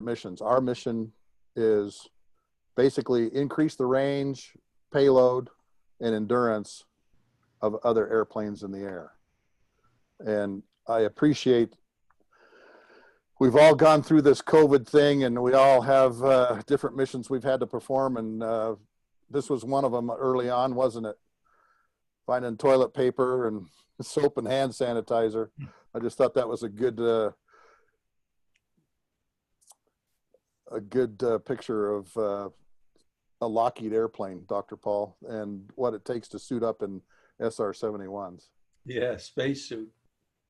missions. Our mission is basically increase the range, payload, and endurance of other airplanes in the air. And I appreciate we've all gone through this COVID thing, and we all have different missions we've had to perform. And this was one of them early on, wasn't it? Finding toilet paper and soap and hand sanitizer. I just thought that was a good picture of a Lockheed airplane, Dr. Paul, and what it takes to suit up in SR-71s. Yeah, spacesuit.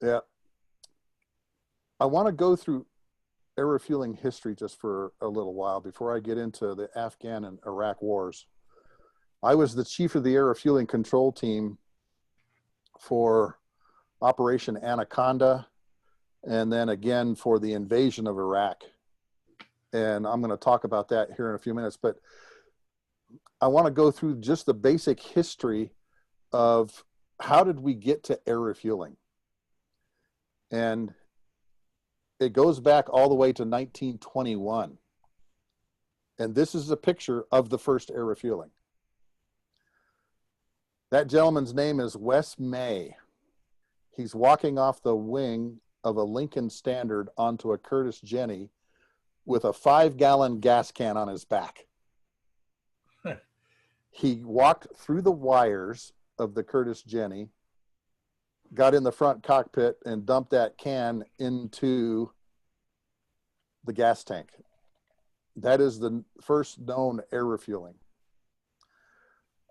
Yeah. I want to go through air refueling history just for a little while before I get into the Afghan and Iraq wars. I was the chief of the air refueling control team for Operation Anaconda, and then again for the invasion of Iraq. And I'm going to talk about that here in a few minutes, but I want to go through just the basic history of how did we get to air refueling. And it goes back all the way to 1921. And this is a picture of the first air refueling. That gentleman's name is Wes May. He's walking off the wing of a Lincoln Standard onto a Curtiss Jenny with a 5-gallon gas can on his back. He walked through the wires of the Curtiss Jenny, got in the front cockpit, and dumped that can into the gas tank. That is the first known air refueling.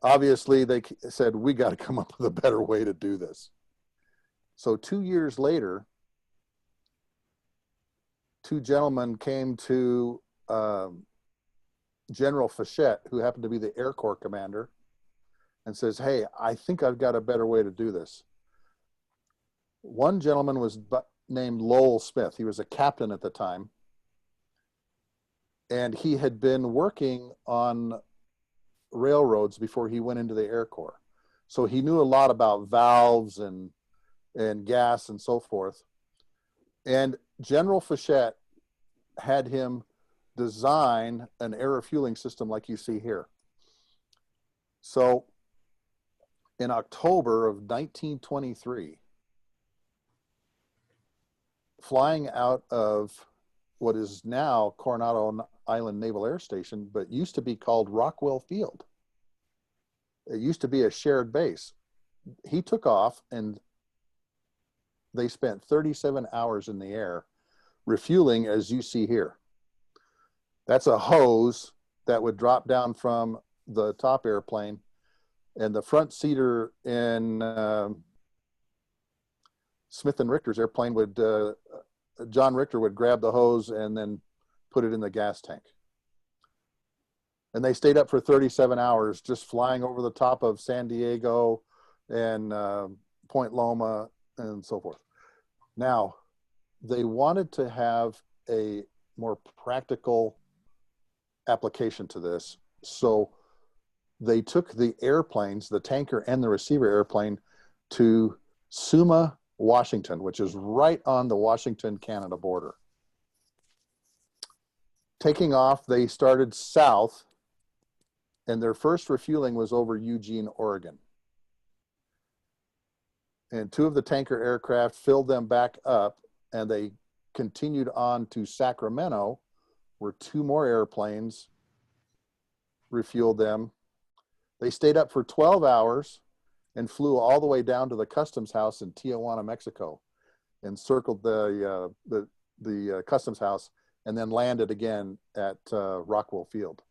Obviously, they said, we got to come up with a better way to do this. So 2 years later, two gentlemen came to General Fichette, who happened to be the Air Corps commander, and says, hey, I think I've got a better way to do this. One gentleman was named Lowell Smith. He was a captain at the time. And he had been working on railroads before he went into the Air Corps. So he knew a lot about valves and gas and so forth. And General Fichette had him design an air refueling system like you see here. So in October of 1923, flying out of what is now Coronado Island Naval Air Station, but used to be called Rockwell Field. It used to be a shared base. He took off and they spent 37 hours in the air refueling, as you see here. That's a hose that would drop down from the top airplane, and the front seater in Smith and Richter's airplane would, John Richter would grab the hose and then put it in the gas tank. And they stayed up for 37 hours just flying over the top of San Diego and Point Loma and so forth. Now, they wanted to have a more practical application to this. So they took the airplanes, the tanker and the receiver airplane, to Suma, Washington, which is right on the Washington-Canada border. Taking off, they started south, and their first refueling was over Eugene, Oregon. And two of the tanker aircraft filled them back up, and they continued on to Sacramento, where two more airplanes refueled them. They stayed up for 12 hours and flew all the way down to the customs house in Tijuana, Mexico, and circled the customs house, and then landed again at Rockwell Field.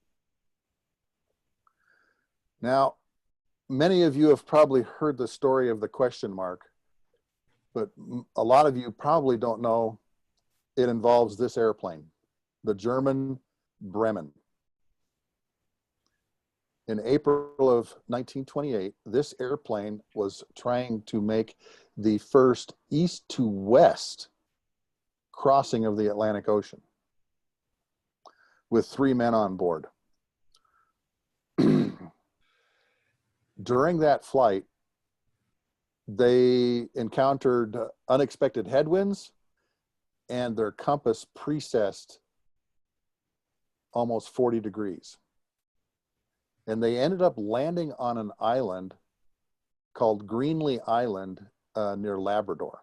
Now, many of you have probably heard the story of the question mark, but a lot of you probably don't know it involves this airplane, the German Bremen. In April of 1928, this airplane was trying to make the first east to west crossing of the Atlantic Ocean with 3 men on board. During that flight, they encountered unexpected headwinds, and their compass precessed almost 40 degrees. And they ended up landing on an island called Greenlee Island near Labrador.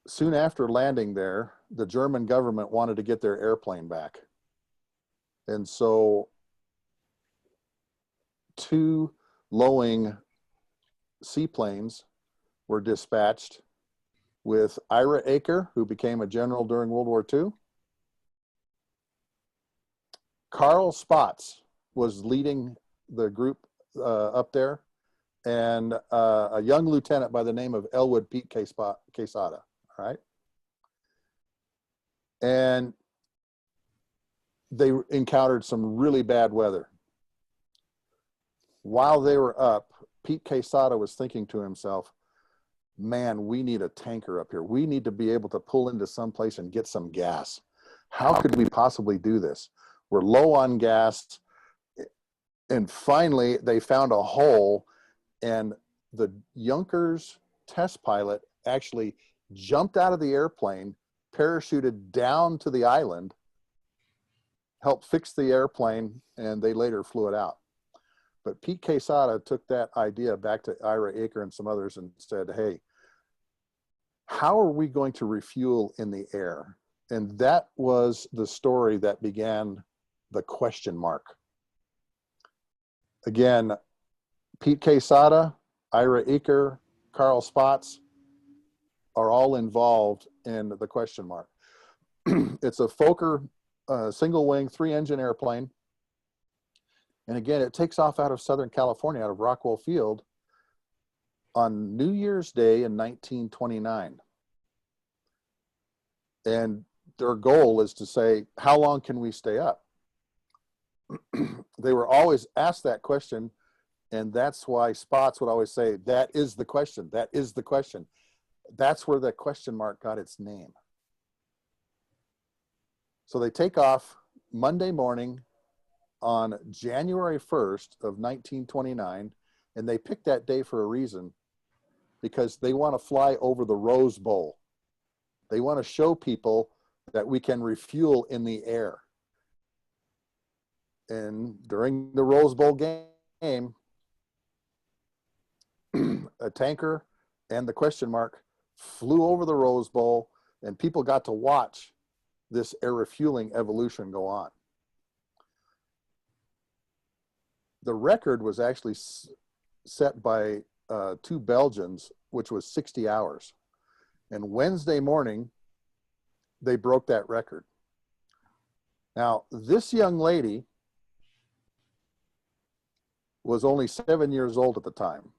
Soon after landing there, the German government wanted to get their airplane back. And so 2 low-wing seaplanes were dispatched with AIAA, who became a general during World War II. Carl Spaatz was leading the group up there, and a young lieutenant by the name of Elwood Pete Quesada, right? And they encountered some really bad weather. While they were up, Pete Quesada was thinking to himself, man, we need a tanker up here. We need to be able to pull into some place and get some gas. How could we possibly do this? We're low on gas. And finally, they found a hole, and the Junkers test pilot actually jumped out of the airplane, parachuted down to the island, helped fix the airplane, and they later flew it out. But Pete Quesada took that idea back to Ira Aker and some others and said, hey, how are we going to refuel in the air? And that was the story that began the question mark. Again, Pete Quesada, Ira Aker, Carl Spaatz are all involved in the question mark. It's a Fokker single wing, 3-engine airplane. And again, it takes off out of Southern California, out of Rockwell Field on New Year's Day in 1929. And their goal is to say, how long can we stay up? They were always asked that question, and that's why Spaatz would always say, that is the question, that is the question. That's where the question mark got its name. So they take off Monday morning on January 1st of 1929, and they picked that day for a reason, because they want to fly over the Rose Bowl. They want to show people that we can refuel in the air. And during the Rose Bowl game, a tanker and the question mark flew over the Rose Bowl, and people got to watch this air refueling evolution go on. The record was actually set by 2 Belgians, which was 60 hours. And Wednesday morning, they broke that record. Now, this young lady was only 7 years old at the time.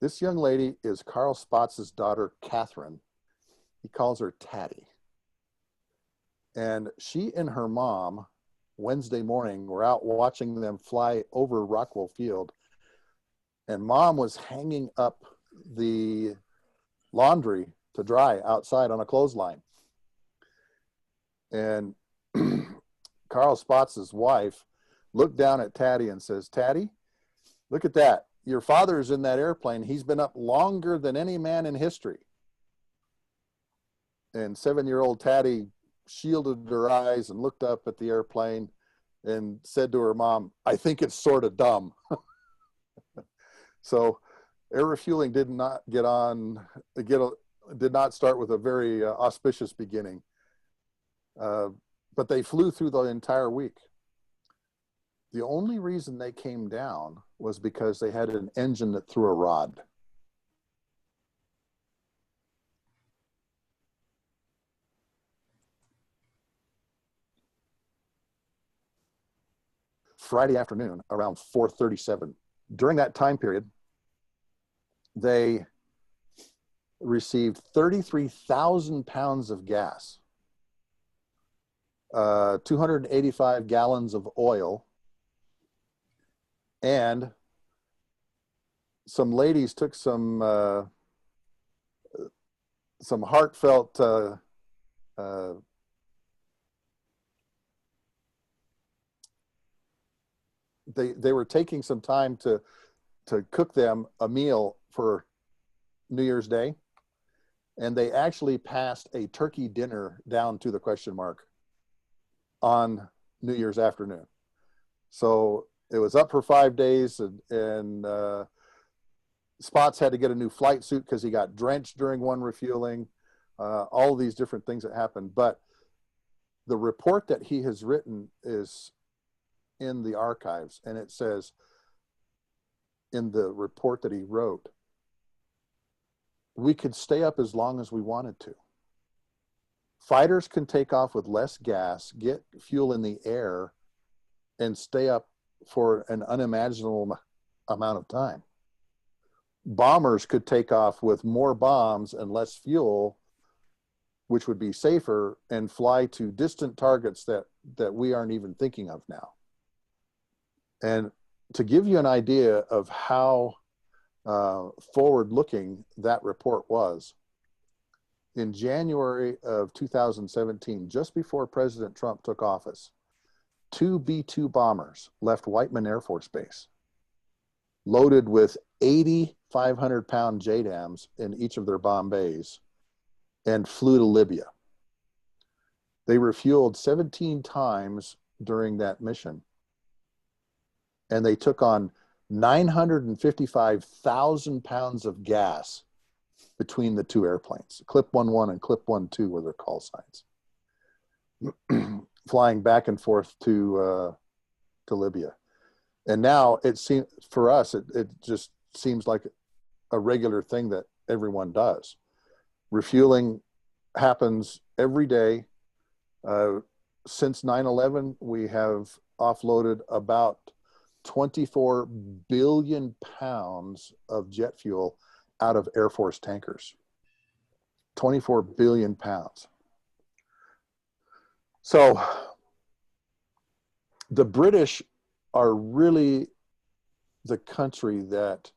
This young lady is Carl Spaatz's daughter, Catherine. He calls her Tatty. And she and her mom, Wednesday morning, were out watching them fly over Rockwell Field. And mom was hanging up the laundry to dry outside on a clothesline. And Carl Spaatz's wife looked down at Tatty and says, Tatty, look at that. Your father's in that airplane. He's been up longer than any man in history. And 7-year-old Tatty shielded her eyes and looked up at the airplane and said to her mom, I think it's sort of dumb. So air refueling did not start with a very auspicious beginning. But they flew through the entire week. The only reason they came down was because they had an engine that threw a rod. Friday afternoon, around 4:37. During that time period, they received 33,000 pounds of gas, 285 gallons of oil, and some ladies took some heartfelt they were taking some time to cook them a meal for New Year's Day. And they actually passed a turkey dinner down to the question mark on New Year's afternoon. So it was up for 5 days, and Spots had to get a new flight suit because he got drenched during one refueling. All of these different things that happened. But the report that he has written is in the archives, and it says in the report that he wrote, we could stay up as long as we wanted to. Fighters can take off with less gas, get fuel in the air, and stay up for an unimaginable amount of time. Bombers could take off with more bombs and less fuel, which would be safer, and fly to distant targets that we aren't even thinking of now. And to give you an idea of how forward-looking that report was, in January of 2017, just before President Trump took office, 2 B-2 bombers left Whiteman Air Force Base, loaded with 80 500-pound JDAMs in each of their bomb bays, and flew to Libya. They refueled 17 times during that mission, and they took on 955,000 pounds of gas between the two airplanes. Clip 11 and Clip 12 were their call signs, flying back and forth to Libya. And now it seems, for us, it just seems like a regular thing that everyone does. Refueling happens every day. Since 9/11, we have offloaded about 24 billion pounds of jet fuel out of Air Force tankers. 24 billion pounds. So the British are really the country that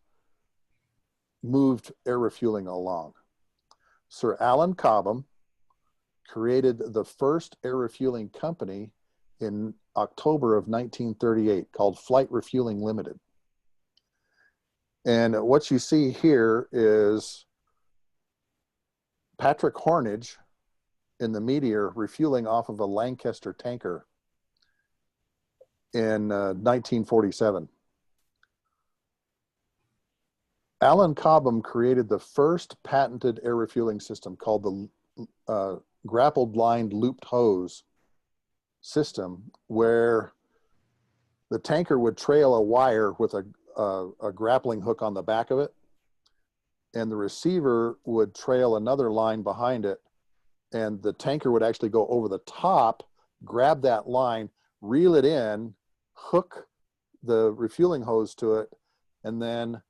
moved air refueling along. Sir Alan Cobham created the first air refueling company in October of 1938 called Flight Refueling Limited. And what you see here is Patrick Hornage in the Meteor refueling off of a Lancaster tanker in 1947. Alan Cobham created the first patented air refueling system called the grappled lined looped hose system, where the tanker would trail a wire with a grappling hook on the back of it, and the receiver would trail another line behind it, and the tanker would actually go over the top, grab that line, reel it in, hook the refueling hose to it, and then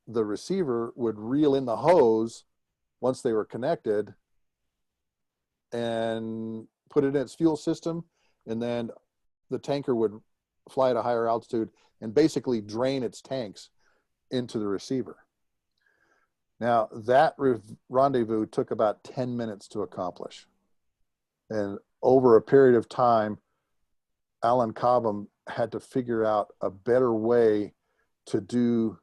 the receiver would reel in the hose once they were connected and put it in its fuel system, and then the tanker would fly at a higher altitude and basically drain its tanks into the receiver. Now, that rendezvous took about 10 minutes to accomplish. And over a period of time, Alan Cobham had to figure out a better way to do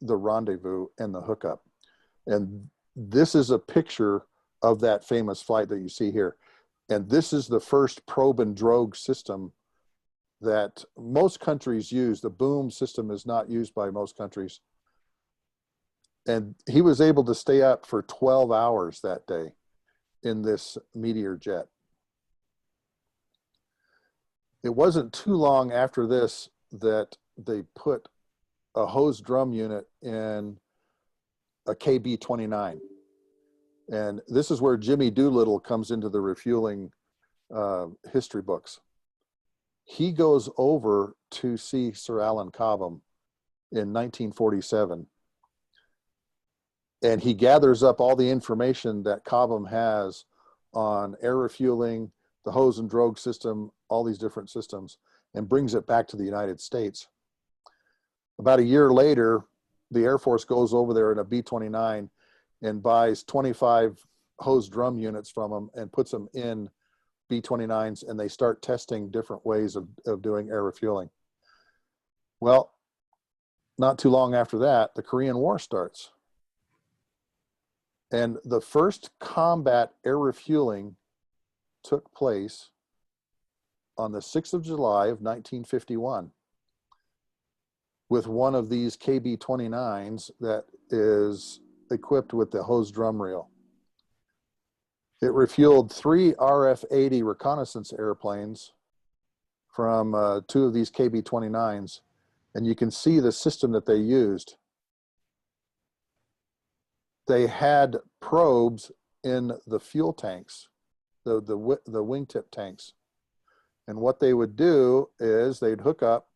the rendezvous and the hookup. And this is a picture of that famous flight that you see here. And this is the first probe and drogue system that most countries use. The boom system is not used by most countries. And he was able to stay up for 12 hours that day in this Meteor jet. It wasn't too long after this that they put a hose drum unit in a KB-29. And this is where Jimmy Doolittle comes into the refueling history books. He goes over to see Sir Alan Cobham in 1947. And he gathers up all the information that Cobham has on air refueling, the hose and drogue system, all these different systems, and brings it back to the United States. About a year later, the Air Force goes over there in a B-29 and buys 25 hose drum units from them and puts them in B-29s, and they start testing different ways of doing air refueling. Well, not too long after that, the Korean War starts. And the first combat air refueling took place on the 6th of July of 1951 with one of these KB-29s that is equipped with the hose drum reel. It refueled 3 RF-80 reconnaissance airplanes from 2 of these KB-29s, and you can see the system that they used. They had probes in the fuel tanks, the wingtip tanks. And what they would do is they'd hook up,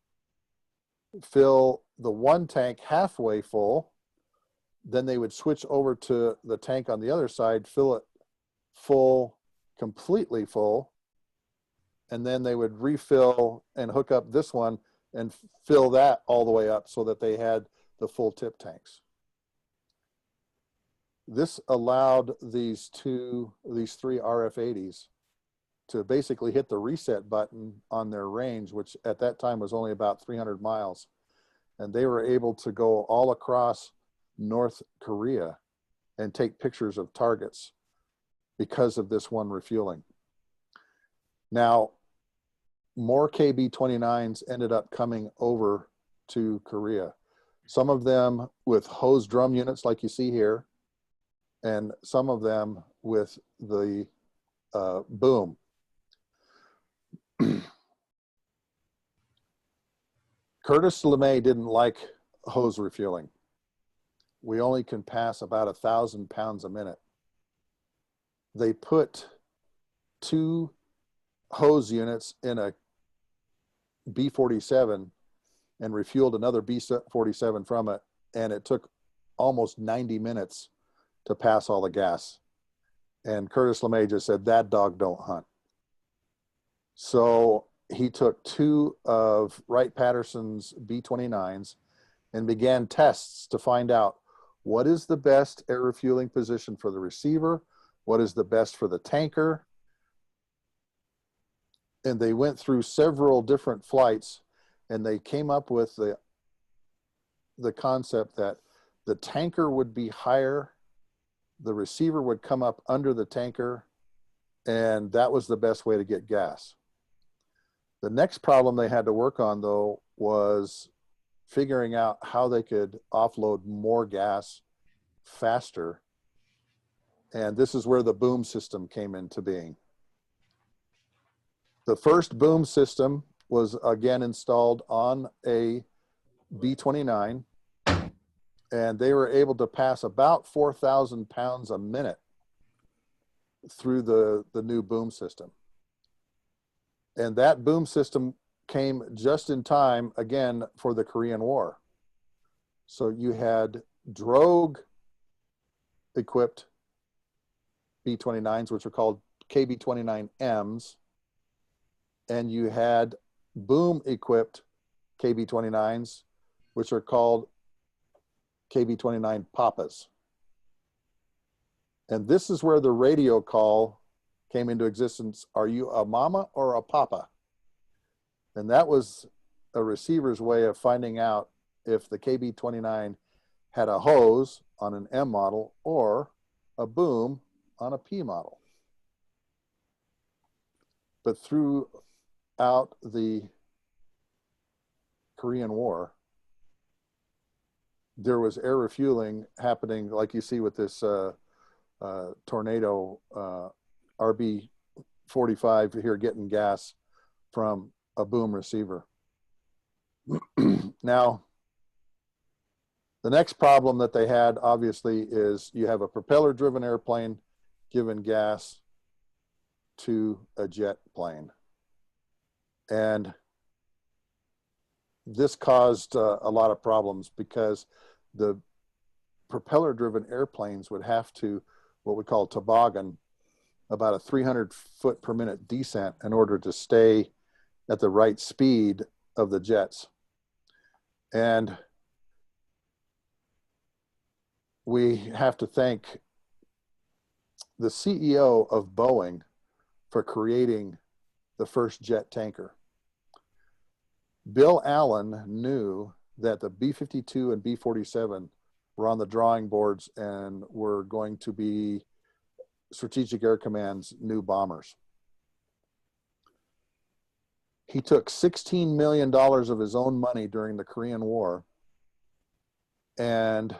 fill the one tank halfway full, then they would switch over to the tank on the other side, fill it full, completely full, and then they would refill and hook up this one and fill that all the way up so that they had the full tip tanks. This allowed these 3 RF-80s to basically hit the reset button on their range, which at that time was only about 300 miles. And they were able to go all across North Korea and take pictures of targets because of this one refueling. Now, more KB-29s ended up coming over to Korea. Some of them with hose drum units like you see here, and some of them with the boom. Curtis LeMay didn't like hose refueling. We only can pass about 1,000 pounds a minute. They put 2 hose units in a B-47 and refueled another B-47 from it, and it took almost 90 minutes to pass all the gas. And Curtis LeMay just said, that dog don't hunt. So he took 2 of Wright-Patterson's B-29s and began tests to find out what is the best air refueling position for the receiver, what is the best for the tanker. And they went through several different flights, and they came up with the concept that the tanker would be higher, the receiver would come up under the tanker, and that was the best way to get gas. The next problem they had to work on, though, was figuring out how they could offload more gas faster. And this is where the boom system came into being. The first boom system was again installed on a B-29, and they were able to pass about 4,000 pounds a minute through the new boom system. And that boom system came just in time, again, for the Korean War. So you had drogue-equipped B-29s, which are called KB-29Ms, and you had boom-equipped KB-29s, which are called KB-29 Papas. And this is where the radio call came into existence. Are you a mama or a papa? And that was a receiver's way of finding out if the KB-29 had a hose on an M model or a boom on a P model. But throughout the Korean War, there was air refueling happening, like you see with this Tornado RB-45 here getting gas from a boom receiver. Now, the next problem that they had, obviously, is you have a propeller-driven airplane giving gas to a jet plane. And this caused a lot of problems because the propeller-driven airplanes would have to, what we call toboggan, about a 300 foot per minute descent in order to stay at the right speed of the jets. And we have to thank the CEO of Boeing for creating the first jet tanker. Bill Allen knew that the B-52 and B-47 were on the drawing boards and were going to be Strategic Air Command's new bombers. He took $16 million of his own money during the Korean War and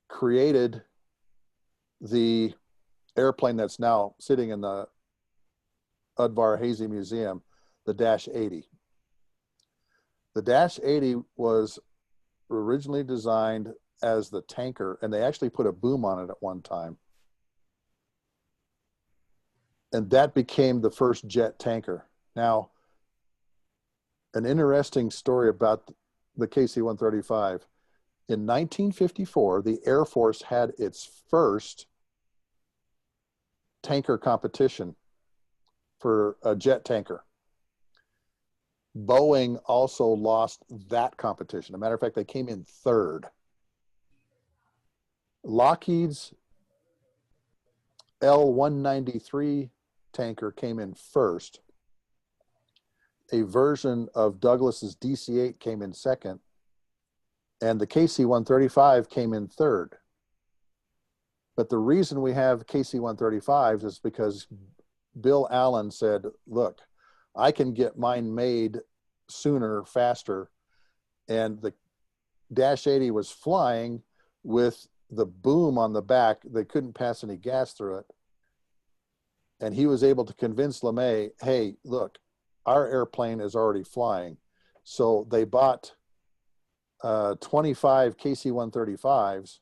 created the airplane that's now sitting in the Udvar Hazy Museum, the Dash 80. The Dash 80 was originally designed as the tanker, and they actually put a boom on it at one time. And that became the first jet tanker. Now, an interesting story about the KC-135. In 1954, the Air Force had its first tanker competition for a jet tanker. Boeing also lost that competition. As a matter of fact, they came in third. Lockheed's L-193 tanker came in first. A version of Douglas's DC-8 came in second, and the KC-135 came in third. But the reason we have KC-135s is because Bill Allen said, look, I can get mine made sooner, faster. And the Dash 80 was flying with the boom on the back. They couldn't pass any gas through it. And he was able to convince LeMay, hey, look, our airplane is already flying. So they bought 25 KC-135s,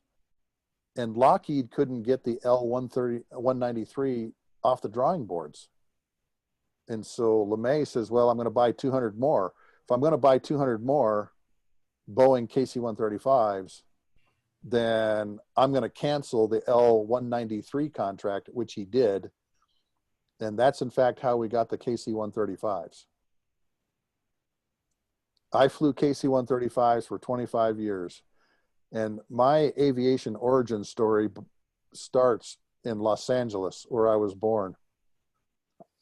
and Lockheed couldn't get the L-193 off the drawing boards. And so LeMay says, well, I'm going to buy 200 more. If I'm going to buy 200 more Boeing KC-135s, then I'm going to cancel the L-193 contract, which he did. And that's, in fact, how we got the KC-135s. I flew KC-135s for 25 years. And my aviation origin story starts in Los Angeles, where I was born.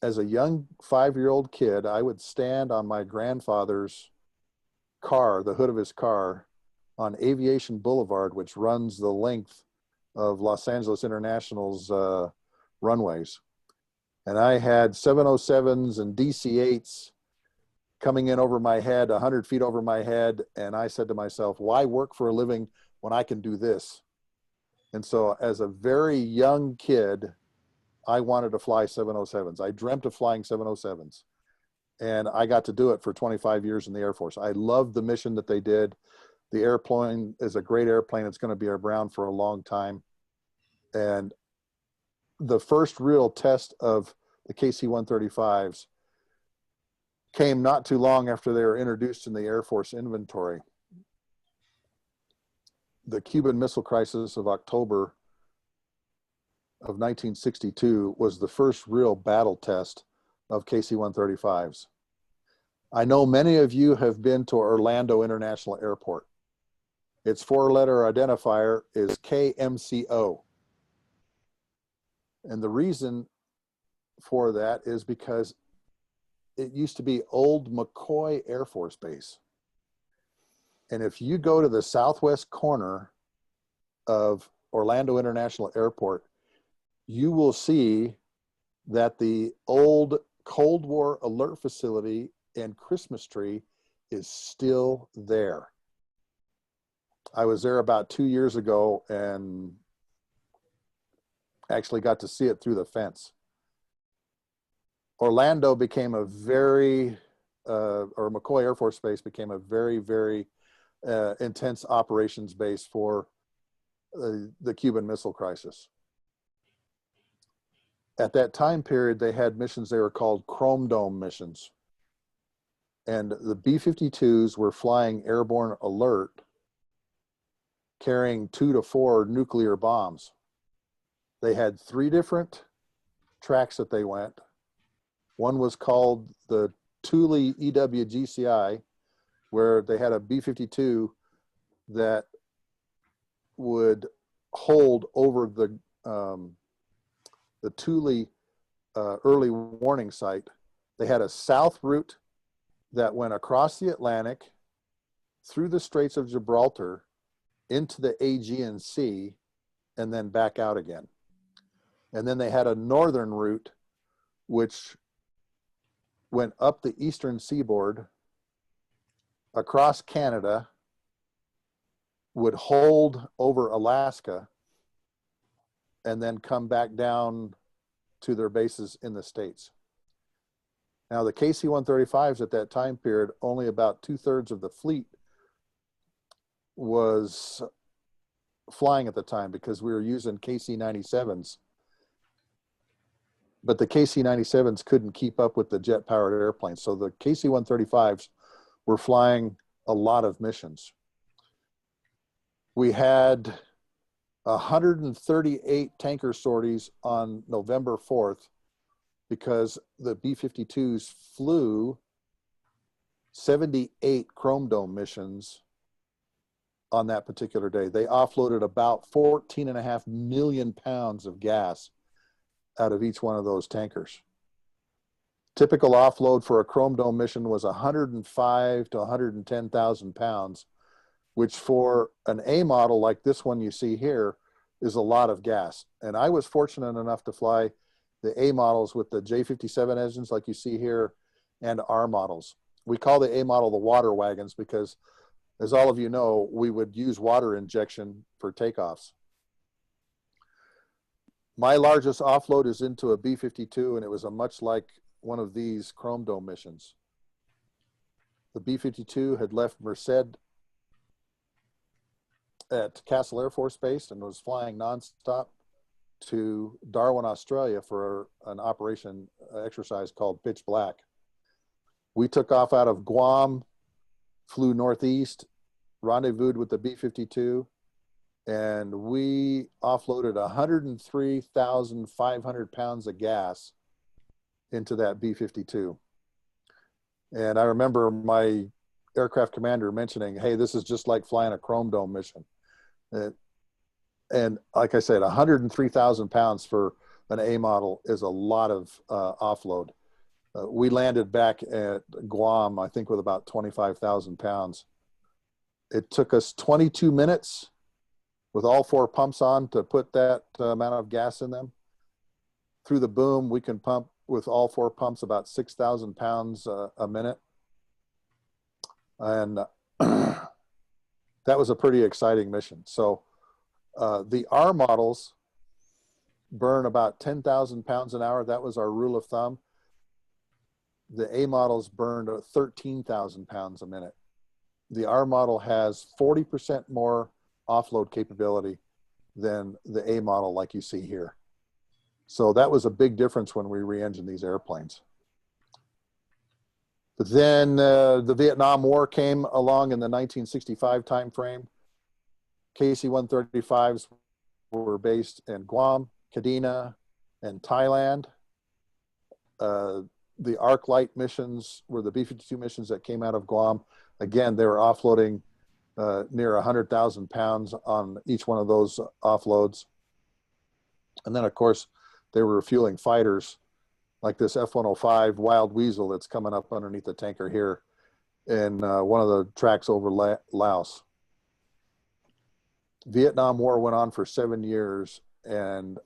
As a young 5-year-old kid, I would stand on my grandfather's car, the hood of his car, on Aviation Boulevard, which runs the length of Los Angeles International's runways. And I had 707s and DC-8s coming in over my head, 100 feet over my head. And I said to myself, why work for a living when I can do this? And so as a very young kid, I wanted to fly 707s. I dreamt of flying 707s. And I got to do it for 25 years in the Air Force. I loved the mission that they did. The airplane is a great airplane. It's going to be around for a long time. And the first real test of the KC-135s came not too long after they were introduced in the Air Force inventory. The Cuban Missile Crisis of October of 1962 was the first real battle test of KC-135s. I know many of you have been to Orlando International Airport. Its four-letter identifier is KMCO. And the reason for that is because it used to be Old McCoy Air Force Base. And if you go to the southwest corner of Orlando International Airport, you will see that the old Cold War alert facility and Christmas tree is still there. I was there about 2 years ago and actually got to see it through the fence. Orlando became a very, or McCoy Air Force Base became a very, very intense operations base for the Cuban Missile Crisis. At that time period, they had missions, they were called Chrome Dome missions. And the B-52s were flying airborne alert, carrying 2 to 4 nuclear bombs. They had 3 different tracks that they went. One was called the Thule EWGCI, where they had a B-52 that would hold over the Thule early warning site. They had a south route that went across the Atlantic, through the Straits of Gibraltar, into the Aegean Sea and then back out again. And then they had a northern route, which went up the eastern seaboard, across Canada, would hold over Alaska, and then come back down to their bases in the States. Now, the KC-135s at that time period, only about 2/3 of the fleet was flying at the time, because we were using KC-97s. But the KC-97s couldn't keep up with the jet-powered airplanes. So the KC-135s were flying a lot of missions. We had 138 tanker sorties on November 4th, because the B-52s flew 78 Chrome Dome missions on that particular day. They offloaded about 14.5 million pounds of gas out of each one of those tankers. Typical offload for a Chrome Dome mission was 105 to 110,000 pounds, which for an A model like this one you see here is a lot of gas. And I was fortunate enough to fly the A models with the J57 engines like you see here, and R models. We call the A model the water wagons because, as all of you know, we would use water injection for takeoffs. My largest offload is into a B-52, and it was a much like one of these Chrome Dome missions. The B-52 had left Merced at Castle Air Force Base and was flying nonstop to Darwin, Australia for an operation exercise called Pitch Black. We took off out of Guam, flew northeast, rendezvoused with the B-52, and we offloaded 103,500 pounds of gas into that B-52. And I remember my aircraft commander mentioning, hey, this is just like flying a Chrome Dome mission. And like I said, 103,000 pounds for an A model is a lot of offload. We landed back at Guam, I think, with about 25,000 pounds. It took us 22 minutes with all 4 pumps on to put that amount of gas in them. Through the boom, we can pump with all 4 pumps about 6,000 pounds a minute. And that was a pretty exciting mission. So the R models burn about 10,000 pounds an hour. That was our rule of thumb. The A models burned 13,000 pounds a minute. The R model has 40% more offload capability than the A model like you see here. So that was a big difference when we re-engined these airplanes. But then the Vietnam War came along in the 1965 timeframe. KC-135s were based in Guam, Kadena, and Thailand. The Arc Light missions were the B-52 missions that came out of Guam. Again, they were offloading near 100,000 pounds on each one of those offloads. And then, of course, they were refueling fighters like this F-105 Wild Weasel that's coming up underneath the tanker here in one of the tracks over Laos. Vietnam War went on for 7 years, and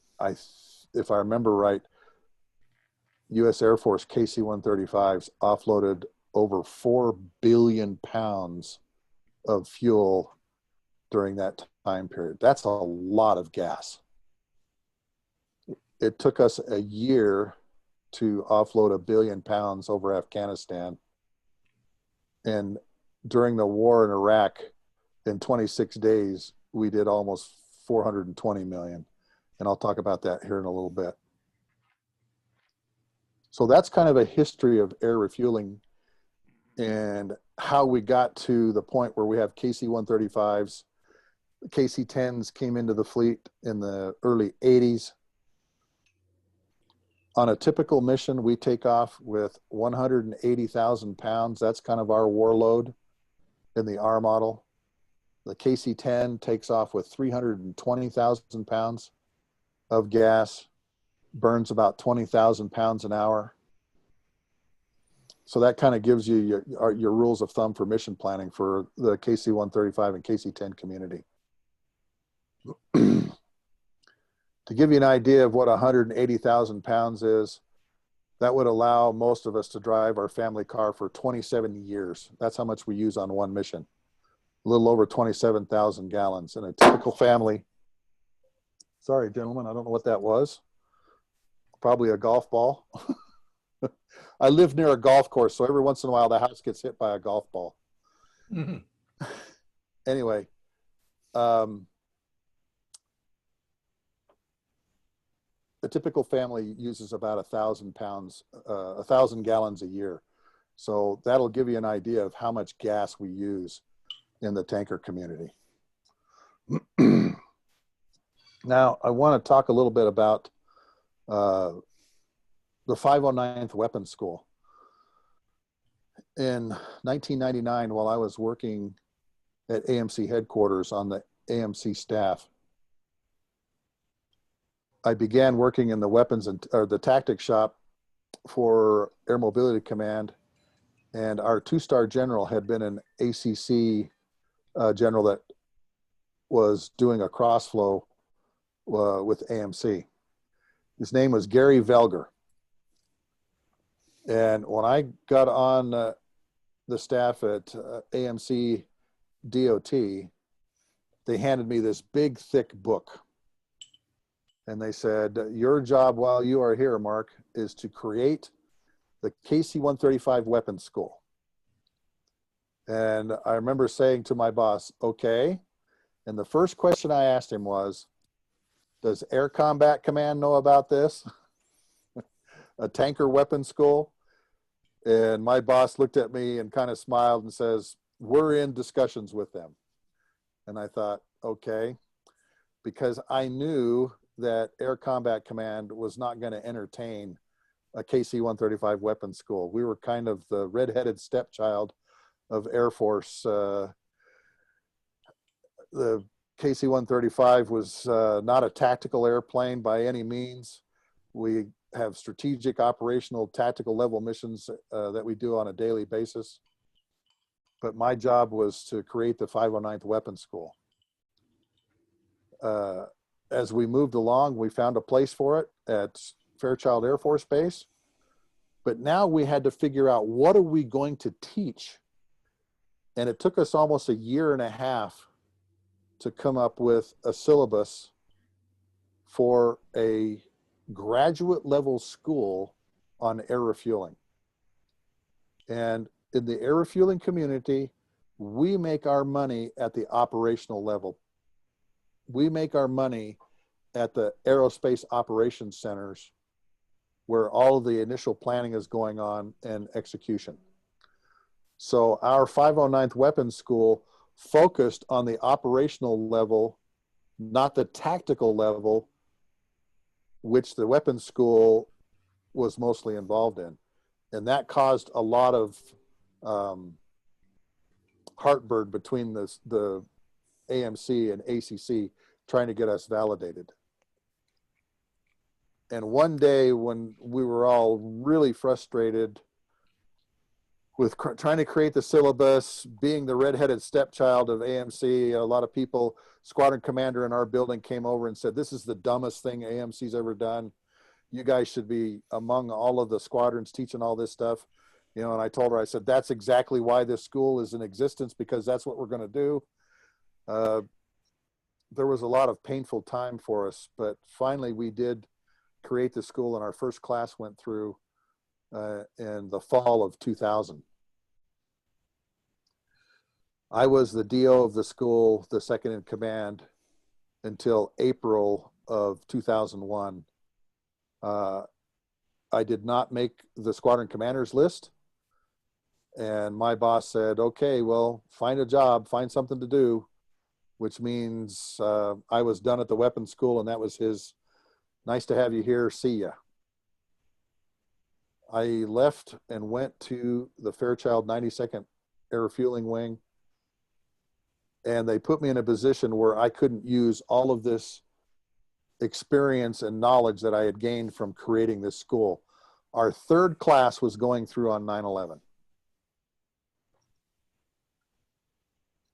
if I remember right, U.S. Air Force KC-135s offloaded over 4 billion pounds of fuel during that time period. That's a lot of gas. It took us a year to offload 1 billion pounds over Afghanistan. And during the war in Iraq, in 26 days, we did almost 420 million. And I'll talk about that here in a little bit. So that's kind of a history of air refueling and how we got to the point where we have KC-135s. KC-10s came into the fleet in the early 80s. On a typical mission, we take off with 180,000 pounds. That's kind of our war load in the R model. The KC-10 takes off with 320,000 pounds of gas, burns about 20,000 pounds an hour. So that kind of gives you your rules of thumb for mission planning for the KC-135 and KC-10 community. To give you an idea of what 180,000 pounds is, that would allow most of us to drive our family car for 27 years. That's how much we use on one mission. A little over 27,000 gallons. In a typical family, sorry, gentlemen, I don't know what that was. Probably a golf ball. I live near a golf course, so every once in a while the house gets hit by a golf ball. Mm-hmm. Anyway, a typical family uses about 1,000 pounds, 1,000 gallons a year. So that'll give you an idea of how much gas we use in the tanker community. Now, I want to talk a little bit about the 509th Weapons School. In 1999, while I was working at AMC headquarters on the AMC staff, I began working in the weapons or the tactics shop for Air Mobility Command, and our two-star general had been an ACC general that was doing a crossflow with AMC. His name was Gary Velger. And when I got on the staff at AMC DOT, they handed me this big, thick book. And they said, your job while you are here, Mark, is to create the KC-135 Weapons School. And I remember saying to my boss, okay. And the first question I asked him was, does Air Combat Command know about this? A tanker weapons school? And my boss looked at me and kind of smiled and says, we're in discussions with them. And I thought, okay, because I knew that Air Combat Command was not going to entertain a KC-135 weapons school. We were kind of the redheaded stepchild of Air Force. The KC-135 was not a tactical airplane by any means. We have strategic, operational, tactical level missions that we do on a daily basis. But my job was to create the 509th Weapons School. As we moved along, we found a place for it at Fairchild Air Force Base. But now we had to figure out, what are we going to teach? And it took us almost a year and a half to come up with a syllabus for a graduate level school on air refueling. And in the air refueling community, we make our money at the operational level. We make our money at the aerospace operations centers where all of the initial planning is going on and execution. So our 509th Weapons School focused on the operational level, not the tactical level, which the weapons school was mostly involved in. And that caused a lot of heartburn between the AMC and ACC trying to get us validated. And one day when we were all really frustrated with trying to create the syllabus, being the redheaded stepchild of AMC, a lot of people, squadron commander in our building came over and said, this is the dumbest thing AMC's ever done. You guys should be among all of the squadrons teaching all this stuff. You know, and I told her, I said, that's exactly why this school is in existence, because that's what we're going to do. There was a lot of painful time for us, but finally we did create the school, and our first class went through in the fall of 2000. I was the DO of the school, the second in command, until April of 2001. I did not make the squadron commander's list. And my boss said, okay, well, find a job, find something to do, which means I was done at the weapons school, and that was his, nice to have you here, see ya. I left and went to the Fairchild 92nd Air Refueling Wing, and they put me in a position where I couldn't use all of this experience and knowledge that I had gained from creating this school. Our third class was going through on 9/11.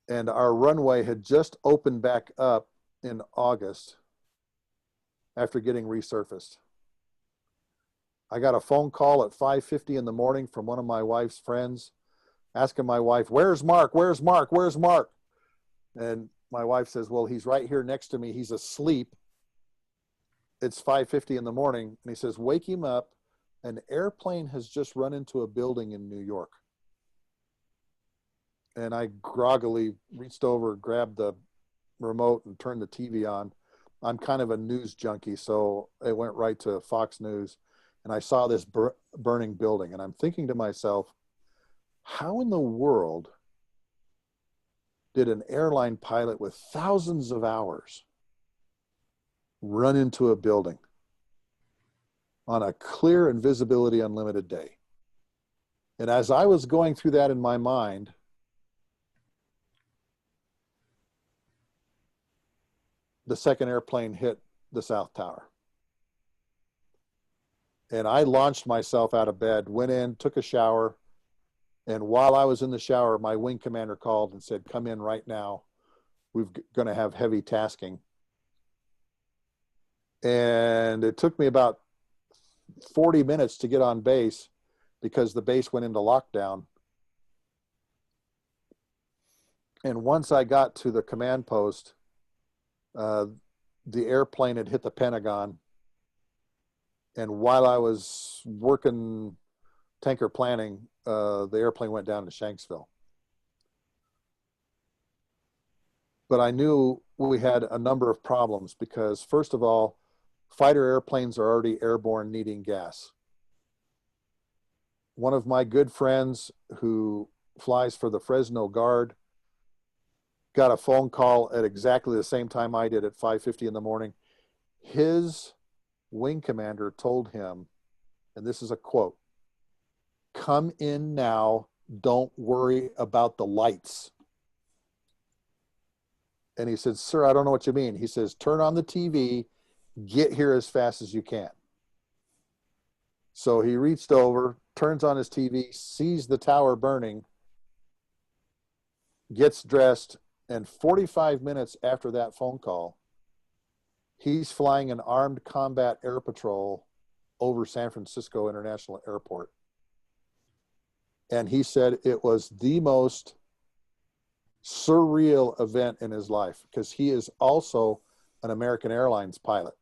And our runway had just opened back up in August after getting resurfaced. I got a phone call at 5:50 in the morning from one of my wife's friends asking my wife, "Where's Mark? Where's Mark? Where's Mark?" And my wife says, "Well, he's right here next to me. He's asleep. It's 5:50 in the morning." And he says, "Wake him up. An airplane has just run into a building in New York." And I groggily reached over, grabbed the remote and turned the TV on. I'm kind of a news junkie, so it went right to Fox News. And I saw this burning building. And I'm thinking to myself, how in the world did an airline pilot with thousands of hours run into a building on a clear and visibility unlimited day? And as I was going through that in my mind, the second airplane hit the South Tower. And I launched myself out of bed, went in, took a shower. And while I was in the shower, my wing commander called and said, "Come in right now. We're going to have heavy tasking." And it took me about 40 minutes to get on base because the base went into lockdown. And once I got to the command post, the airplane had hit the Pentagon. And while I was working tanker planning, the airplane went down to Shanksville. But I knew we had a number of problems because, first of all, fighter airplanes are already airborne needing gas. One of my good friends who flies for the Fresno Guard got a phone call at exactly the same time I did at 5:50 in the morning. His wing commander told him, and this is a quote, "Come in now, don't worry about the lights." And he said, "Sir, I don't know what you mean." He says, "Turn on the TV, get here as fast as you can." So he reached over, turns on his TV, sees the tower burning, gets dressed, and 45 minutes after that phone call, he's flying an armed combat air patrol over San Francisco International Airport. And he said it was the most surreal event in his life because he is also an American Airlines pilot.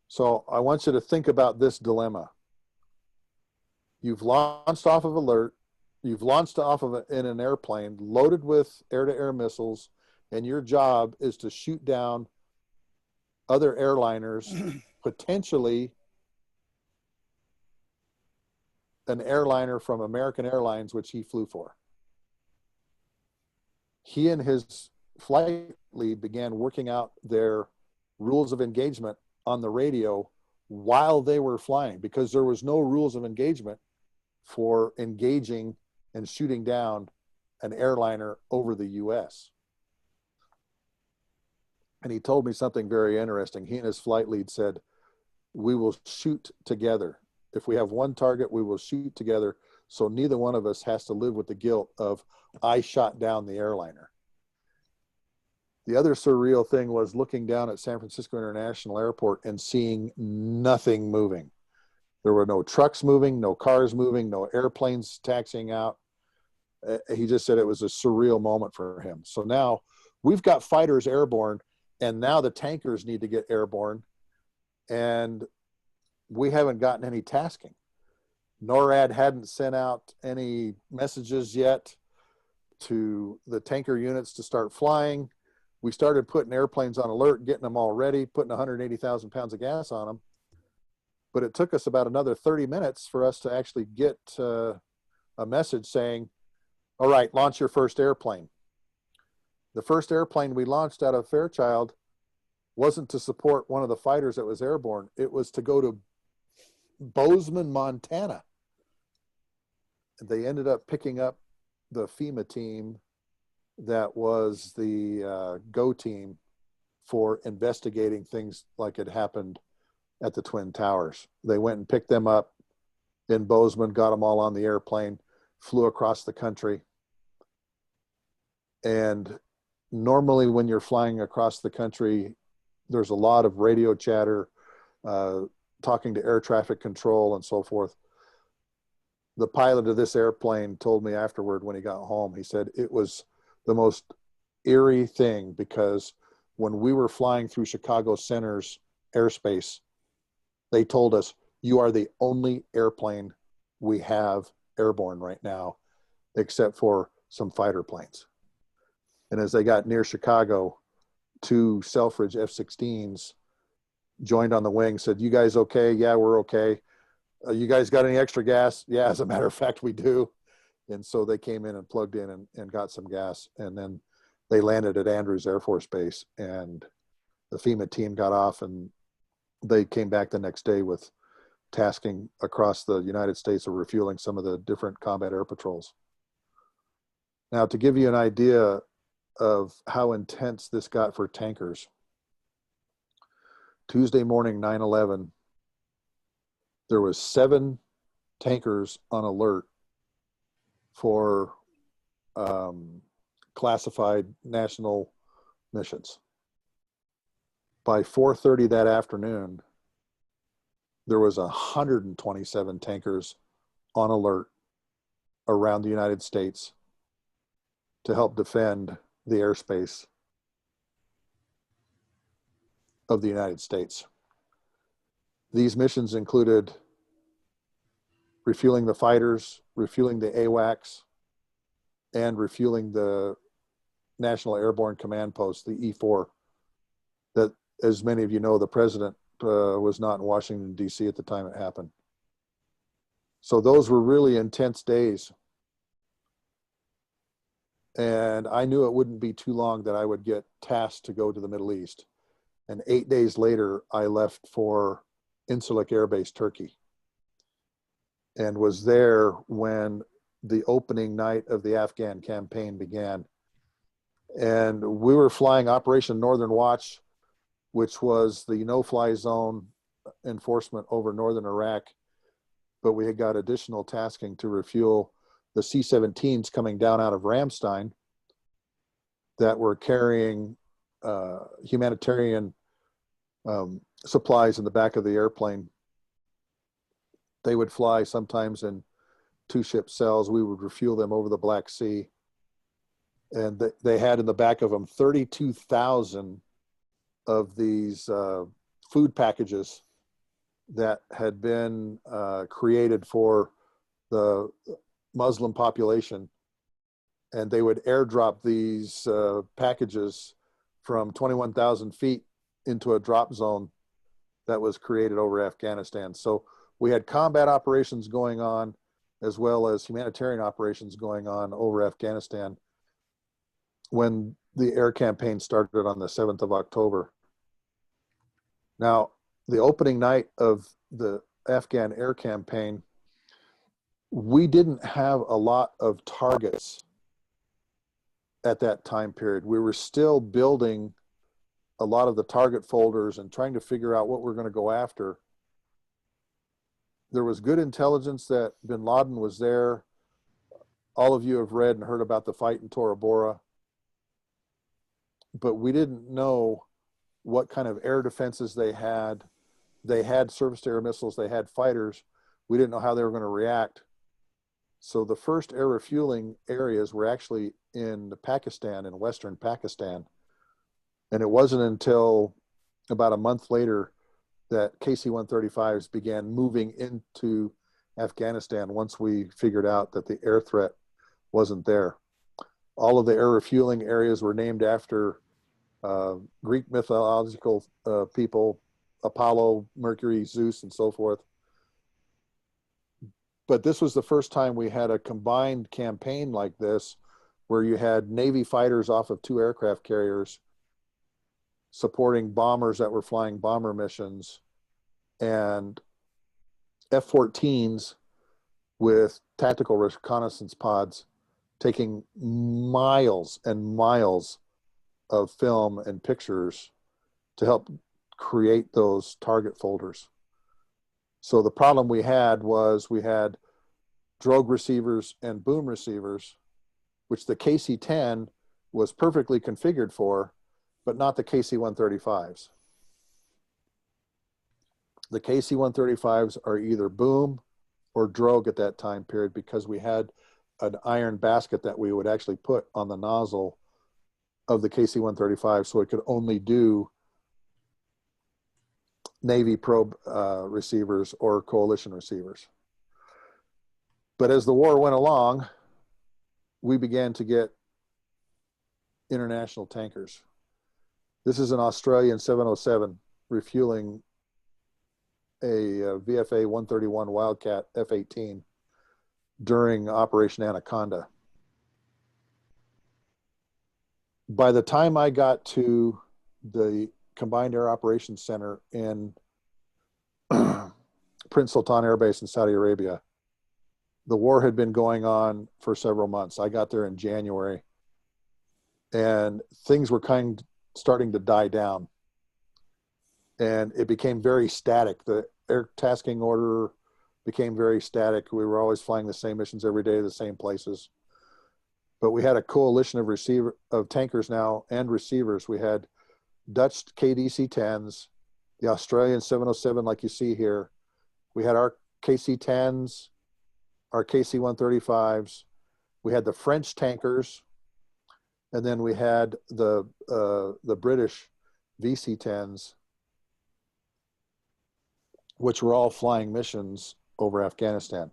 So I want you to think about this dilemma. You've launched off of alert, you've launched off of in an airplane loaded with air-to-air missiles, and your job is to shoot down other airliners, potentially an airliner from American Airlines, which he flew for. He and his flight lead began working out their rules of engagement on the radio while they were flying because there was no rules of engagement for engaging and shooting down an airliner over the US. And he told me something very interesting. He and his flight lead said, "We will shoot together. If we have one target, we will shoot together. So neither one of us has to live with the guilt of, I shot down the airliner." The other surreal thing was looking down at San Francisco International Airport and seeing nothing moving. There were no trucks moving, no cars moving, no airplanes taxiing out. He just said it was a surreal moment for him. So now we've got fighters airborne, and now the tankers need to get airborne, and we haven't gotten any tasking. NORAD hadn't sent out any messages yet to the tanker units to start flying. We started putting airplanes on alert, getting them all ready, putting 180,000 pounds of gas on them. But it took us about another 30 minutes for us to actually get a message saying, "All right, launch your first airplane." The first airplane we launched out of Fairchild wasn't to support one of the fighters that was airborne. It was to go to Bozeman, Montana. They ended up picking up the FEMA team that was the GO team for investigating things like it happened at the Twin Towers. They went and picked them up in Bozeman, got them all on the airplane, flew across the country. And normally when you're flying across the country, there's a lot of radio chatter, uh, talking to air traffic control and so forth. The pilot of this airplane told me afterward when he got home, he said it was the most eerie thing because when we were flying through Chicago Center's airspace, they told us, you are the only airplane we have airborne right now, except for some fighter planes. And as they got near Chicago, two Selfridge F-16s joined on the wing, said, you guys okay? Yeah, we're okay. You guys got any extra gas? Yeah, as a matter of fact, we do. And so they came in and plugged in and got some gas. And then they landed at Andrews Air Force Base, and the FEMA team got off, and they came back the next day with tasking across the United States of refueling some of the different combat air patrols. Now, to give you an idea of how intense this got for tankers, Tuesday morning, 9/11, there was 7 tankers on alert for classified national missions. By 4:30 that afternoon, there was 127 tankers on alert around the United States to help defend the airspace of the United States. These missions included refueling the fighters, refueling the AWACS, and refueling the National Airborne Command Post, the E4, that, as many of you know, the president was not in Washington, D.C. at the time it happened. So those were really intense days. And I knew it wouldn't be too long that I would get tasked to go to the Middle East. And 8 days later, I left for Incirlik Air Base, Turkey, and was there when the opening night of the Afghan campaign began. And we were flying Operation Northern Watch, which was the no-fly zone enforcement over northern Iraq, but we had got additional tasking to refuel the C-17s coming down out of Ramstein that were carrying humanitarian supplies in the back of the airplane. They would fly sometimes in 2-ship cells. We would refuel them over the Black Sea. And they had in the back of them 32,000 of these food packages that had been created for the Muslim population. And they would airdrop these packages from 21,000 feet into a drop zone that was created over Afghanistan. So we had combat operations going on as well as humanitarian operations going on over Afghanistan when the air campaign started on the 7th of October. Now, the opening night of the Afghan air campaign, we didn't have a lot of targets at that time period. We were still building a lot of the target folders and trying to figure out what we're going to go after. There was good intelligence that bin Laden was there. All of you have read and heard about the fight in Tora Bora, but we didn't know what kind of air defenses they had. They had surface-to-air missiles, they had fighters. We didn't know how they were going to react. So the first air refueling areas were actually in Pakistan, in Western Pakistan. And it wasn't until about a month later that KC-135s began moving into Afghanistan once we figured out that the air threat wasn't there. All of the air refueling areas were named after Greek mythological people, Apollo, Mercury, Zeus, and so forth. But this was the first time we had a combined campaign like this, where you had Navy fighters off of 2 aircraft carriers supporting bombers that were flying bomber missions, and F-14s with tactical reconnaissance pods taking miles and miles of film and pictures to help create those target folders. So the problem we had was we had drogue receivers and boom receivers, which the KC-10 was perfectly configured for, but not the KC-135s. The KC-135s are either boom or drogue at that time period, because we had an iron basket that we would actually put on the nozzle of the KC-135, so it could only do Navy probe receivers or coalition receivers. But as the war went along, we began to get international tankers. This is an Australian 707 refueling a VFA 131 Wildcat F-18 during Operation Anaconda. By the time I got to the Combined Air Operations Center in Prince Sultan Air Base in Saudi Arabia, the war had been going on for several months. I got there in January, and things were starting to die down. And it became very static. The air tasking order became very static. We were always flying the same missions every day, the same places. But we had a coalition of tankers now and receivers. We had Dutch KDC-10s, the Australian 707, like you see here. We had our KC-10s, our KC-135s. We had the French tankers, and then we had the British VC-10s, which were all flying missions over Afghanistan.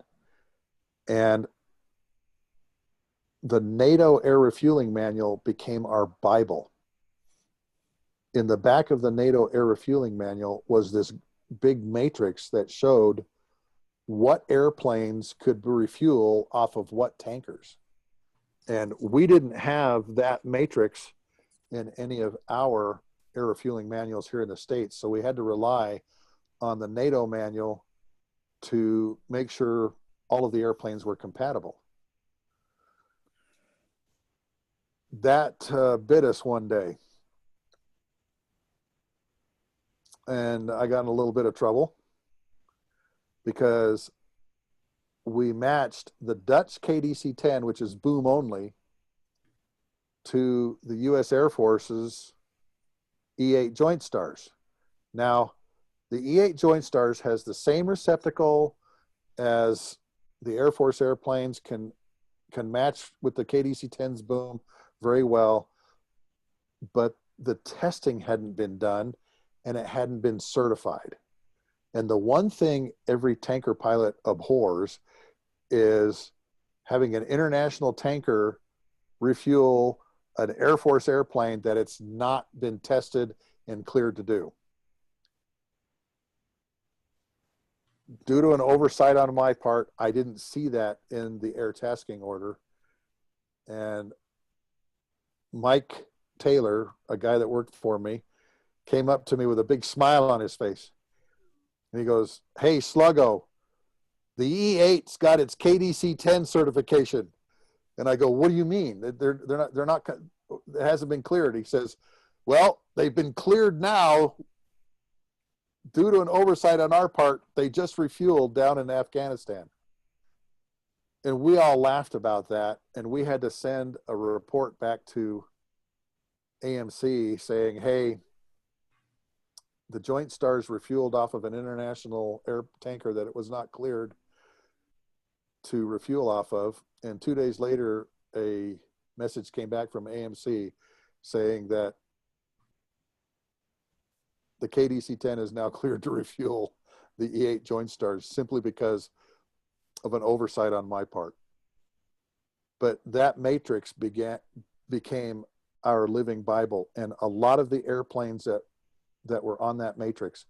And the NATO Air Refueling Manual became our Bible. In the back of the NATO Air Refueling Manual was this big matrix that showed what airplanes could refuel off of what tankers. And we didn't have that matrix in any of our air refueling manuals here in the States. So we had to rely on the NATO manual to make sure all of the airplanes were compatible. That bit us one day. And I got in a little bit of trouble because we matched the Dutch KDC-10, which is boom only, to the U.S. Air Force's E-8 Joint Stars. Now, the E-8 Joint Stars has the same receptacle as the Air Force airplanes, can match with the KDC-10's boom very well, but the testing hadn't been done and it hadn't been certified. And the one thing every tanker pilot abhors is having an international tanker refuel an Air Force airplane that it's not been tested and cleared to do. Due to an oversight on my part, I didn't see that in the air tasking order. And Mike Taylor, a guy that worked for me, came up to me with a big smile on his face. And he goes, "Hey, Sluggo, the E-8's got its KDC-10 certification." And I go, "What do you mean? They're not, it hasn't been cleared." He says, "Well, they've been cleared now. Due to an oversight on our part, they just refueled down in Afghanistan." And we all laughed about that. And we had to send a report back to AMC saying, "Hey, the Joint Stars refueled off of an international air tanker that it was not cleared to refuel off of." And 2 days later, a message came back from AMC saying that the KDC-10 is now cleared to refuel the E-8 Joint Stars simply because of an oversight on my part. But that matrix became our living Bible. And a lot of the airplanes that were on that matrix,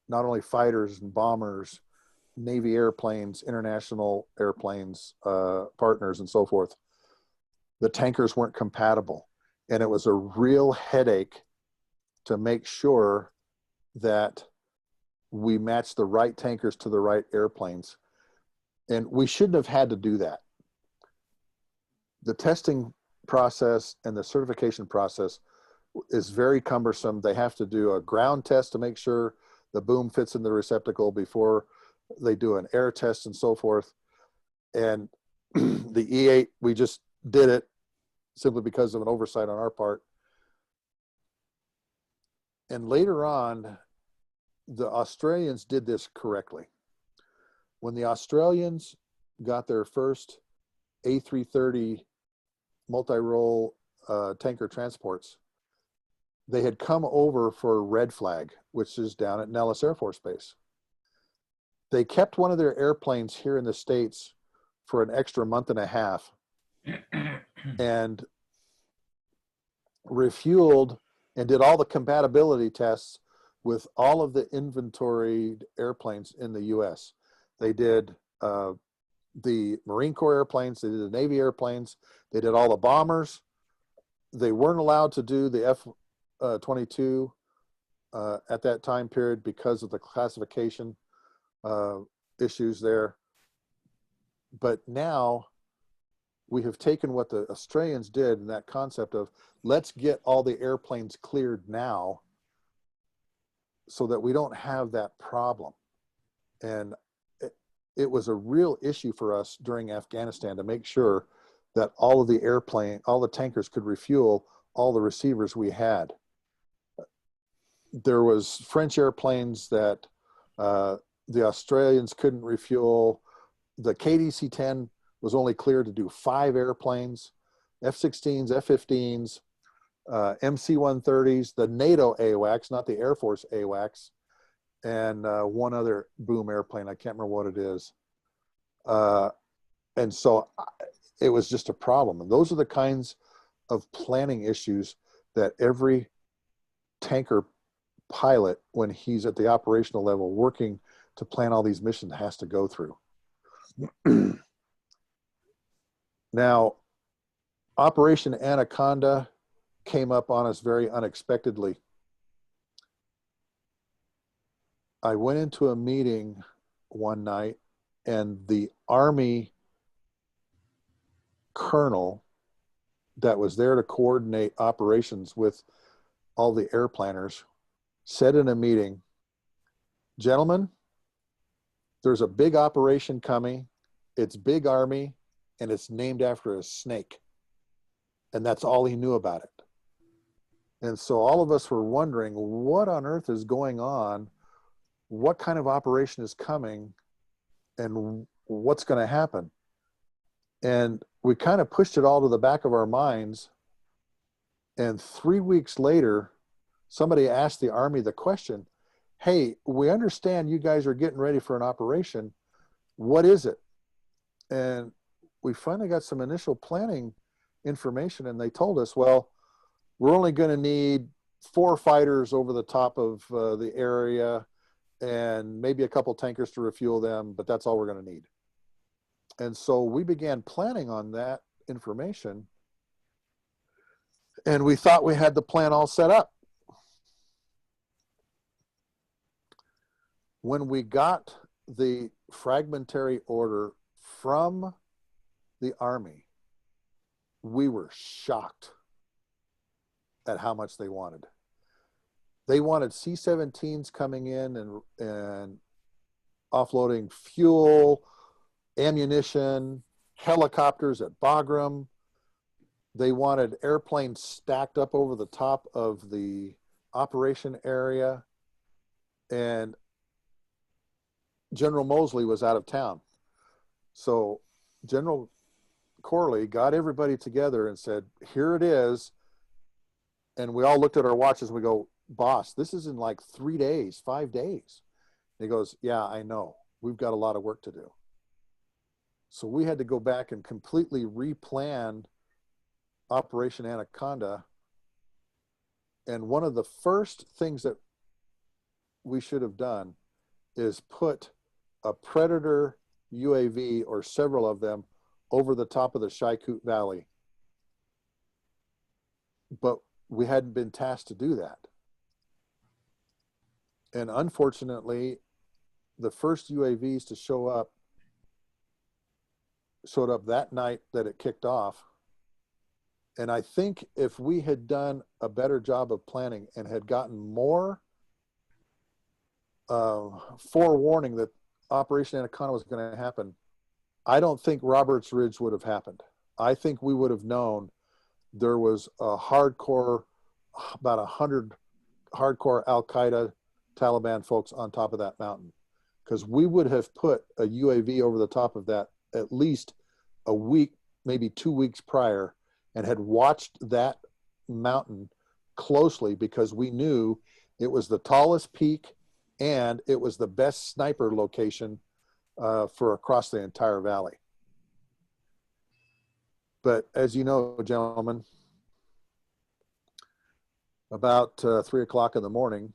not only fighters and bombers, Navy airplanes, international airplanes, partners, and so forth, the tankers weren't compatible. And it was a real headache to make sure that we matched the right tankers to the right airplanes. And we shouldn't have had to do that. The testing process and the certification process is very cumbersome. They have to do a ground test to make sure the boom fits in the receptacle before they do an air test and so forth. And the E-8, we just did it. simply because of an oversight on our part. And later on, the Australians did this correctly. When the Australians got their first A330 multi-role tanker transports, they had come over for Red Flag, which is down at Nellis Air Force Base. They kept one of their airplanes here in the States for an extra month and a half and refueled and did all the compatibility tests with all of the inventoried airplanes in the US. They did the Marine Corps airplanes, they did the Navy airplanes, they did all the bombers. They weren't allowed to do the F-22 at that time period because of the classification issues there. But now we have taken what the Australians did in that concept of let's get all the airplanes cleared now so that we don't have that problem. And it was a real issue for us during Afghanistan to make sure that all of the tankers could refuel all the receivers we had. There was French airplanes that the Australians couldn't refuel. The KDC-10 was only cleared to do 5 airplanes, F-16s, F-15s, MC-130s, the NATO AWACS, not the Air Force AWACS, and one other boom airplane. I can't remember what it is. And so it was just a problem. And those are the kinds of planning issues that every tanker pilot, when he's at the operational level working to plan all these missions, has to go through. Now, Operation Anaconda came up on us very unexpectedly. I went into a meeting one night, and the Army colonel that was there to coordinate operations with all the air planners said in a meeting, "Gentlemen, there's a big operation coming. It's big Army, and it's named after a snake." And that's all he knew about it. And so all of us were wondering, what on earth is going on? What kind of operation is coming? And what's going to happen? And we kind of pushed it all to the back of our minds. And 3 weeks later, somebody asked the Army the question, "Hey, we understand you guys are getting ready for an operation. What is it?" And we finally got some initial planning information, and they told us, well, we're only going to need 4 fighters over the top of the area and maybe a couple tankers to refuel them, but that's all we're going to need. And so we began planning on that information, and we thought we had the plan all set up. When we got the fragmentary order from the Army, we were shocked at how much they wanted. They wanted C-17s coming in and offloading fuel, ammunition, helicopters at Bagram. They wanted airplanes stacked up over the top of the operation area. And General Mosley was out of town. So General Corley got everybody together and said, "Here it is." And we all looked at our watches and we go, "Boss, this is in like 3 days, 5 days." And he goes, "Yeah, I know. We've got a lot of work to do." So we had to go back and completely replan Operation Anaconda. And one of the first things that we should have done is put a Predator UAV, or several of them, over the top of the Shaikut Valley. But we hadn't been tasked to do that. And unfortunately, the first UAVs to show up showed up that night that it kicked off. And I think if we had done a better job of planning and had gotten more forewarning that Operation Anaconda was going to happen, I don't think Roberts Ridge would have happened. I think we would have known there was a hardcore, about 100 hardcore Al-Qaeda Taliban folks on top of that mountain, because we would have put a UAV over the top of that at least a week, maybe 2 weeks prior, and had watched that mountain closely because we knew it was the tallest peak and it was the best sniper location for across the entire valley. But as you know, gentlemen, about 3 o'clock in the morning,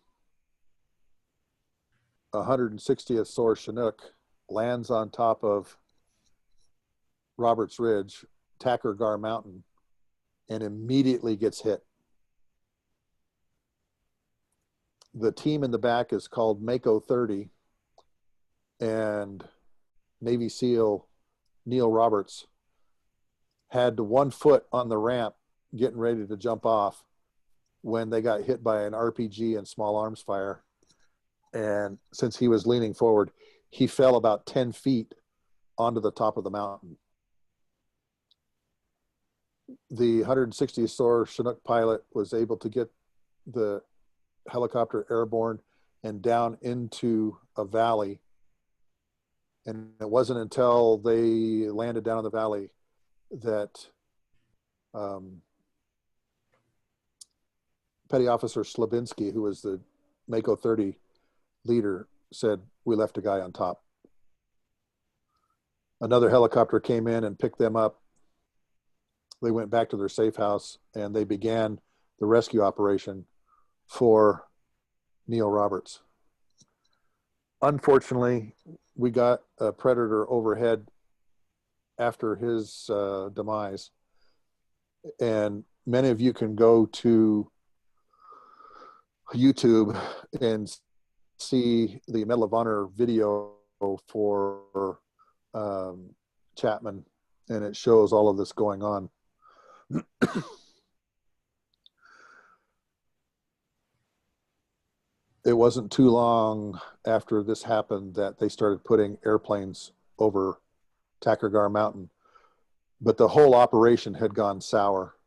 160th Soar Chinook lands on top of Roberts Ridge, Takur Ghar Mountain, and immediately gets hit. The team in the back is called Mako 30, and Navy SEAL Neil Roberts had 1 foot on the ramp getting ready to jump off when they got hit by an RPG and small arms fire. And since he was leaning forward, he fell about 10 feet onto the top of the mountain. The 160th SOAR Chinook pilot was able to get the helicopter airborne and down into a valley. And it wasn't until they landed down in the valley that Petty Officer Slabinski, who was the Mako 30 leader, said, "We left a guy on top." Another helicopter came in and picked them up. They went back to their safe house and they began the rescue operation for Neil Roberts. Unfortunately, we got a Predator overhead after his demise. And many of you can go to YouTube and see the Medal of Honor video for Chapman, and it shows all of this going on. It wasn't too long after this happened that they started putting airplanes over Takur Ghar Mountain, but the whole operation had gone sour,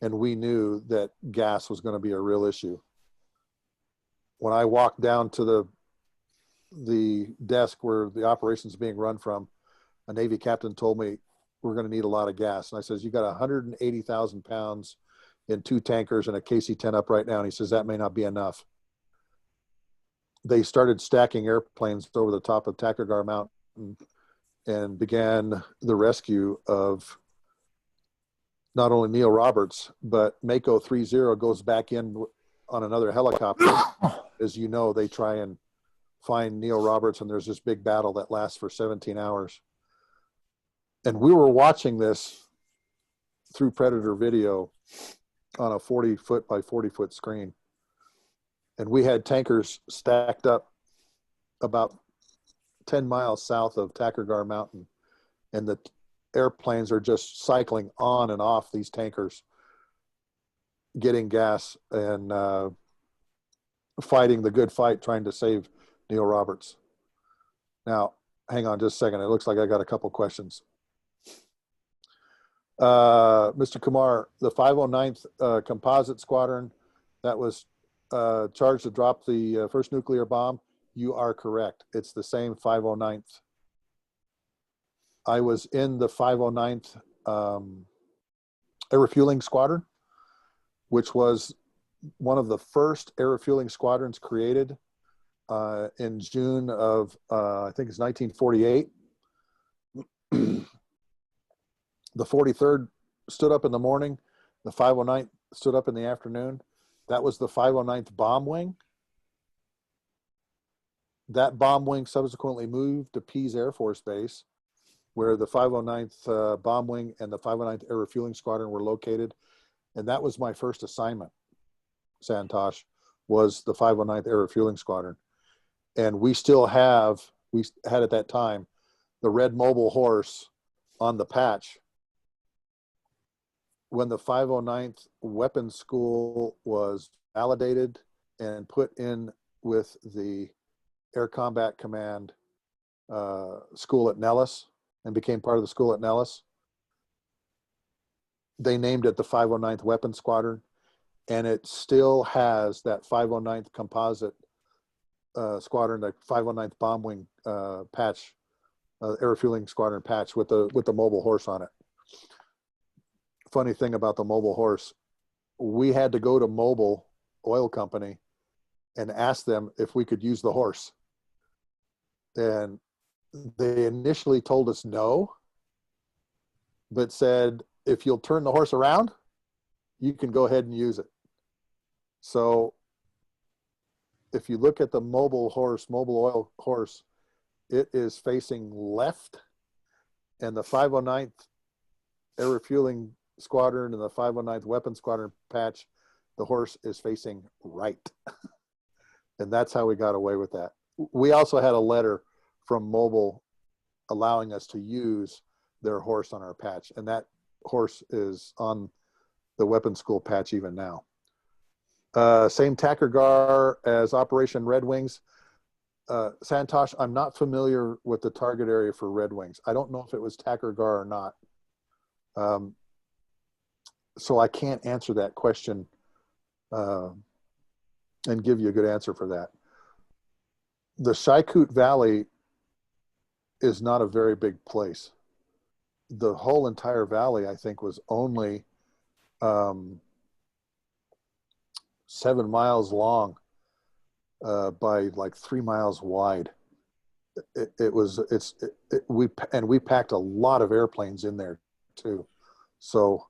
and we knew that gas was going to be a real issue. When I walked down to the desk where the operation's being run from, a Navy captain told me, "We're going to need a lot of gas." And I says, "You got 180,000 pounds in 2 tankers and a KC-10 up right now." And he says, "That may not be enough." They started stacking airplanes over the top of Takur Ghar Mountain and began the rescue of not only Neil Roberts, but Mako 30 goes back in on another helicopter. As you know, they try and find Neil Roberts, and there's this big battle that lasts for 17 hours. And we were watching this through Predator video on a 40-foot by 40-foot screen. And we had tankers stacked up about 10 miles south of Takur Ghar Mountain. And the airplanes are just cycling on and off these tankers, getting gas and fighting the good fight, trying to save Neil Roberts. Now, hang on just a second. It looks like I got a couple questions. Mr. Kumar, the 509th Composite Squadron that was charged to drop the first nuclear bomb, you are correct. It's the same 509th. I was in the 509th Air Refueling Squadron, which was one of the first air refueling squadrons created in June of, I think it's 1948. The 43rd stood up in the morning. The 509th stood up in the afternoon. That was the 509th Bomb Wing. That bomb wing subsequently moved to Pease Air Force Base, where the 509th Bomb Wing and the 509th Air Refueling Squadron were located. And that was my first assignment, Santosh, was the 509th Air Refueling Squadron. And we had at that time, the red mobile horse on the patch. When the 509th Weapons School was validated and put in with the Air Combat Command school at Nellis and became part of the school at Nellis, they named it the 509th Weapons Squadron, and it still has that 509th Composite Squadron, the 509th Bomb Wing patch, air refueling squadron patch with the mobile horse on it. Funny thing about the mobile horse, we had to go to Mobil Oil Company and ask them if we could use the horse. And they initially told us no, but said, if you'll turn the horse around, you can go ahead and use it. So if you look at the mobile oil horse, it is facing left, and the 509th Air Refueling Squadron and the 509th Weapons Squadron patch, the horse is facing right. And that's how we got away with that. We also had a letter from Mobil allowing us to use their horse on our patch, and that horse is on the weapons school patch even now. Same Takargar as Operation Red Wings. Santosh, I'm not familiar with the target area for Red Wings. I don't know if it was Takargar or not. So I can't answer that question and give you a good answer for that. The Shaikut Valley is not a very big place. The whole entire valley, I think, was only 7 miles long by like 3 miles wide. We packed a lot of airplanes in there too. So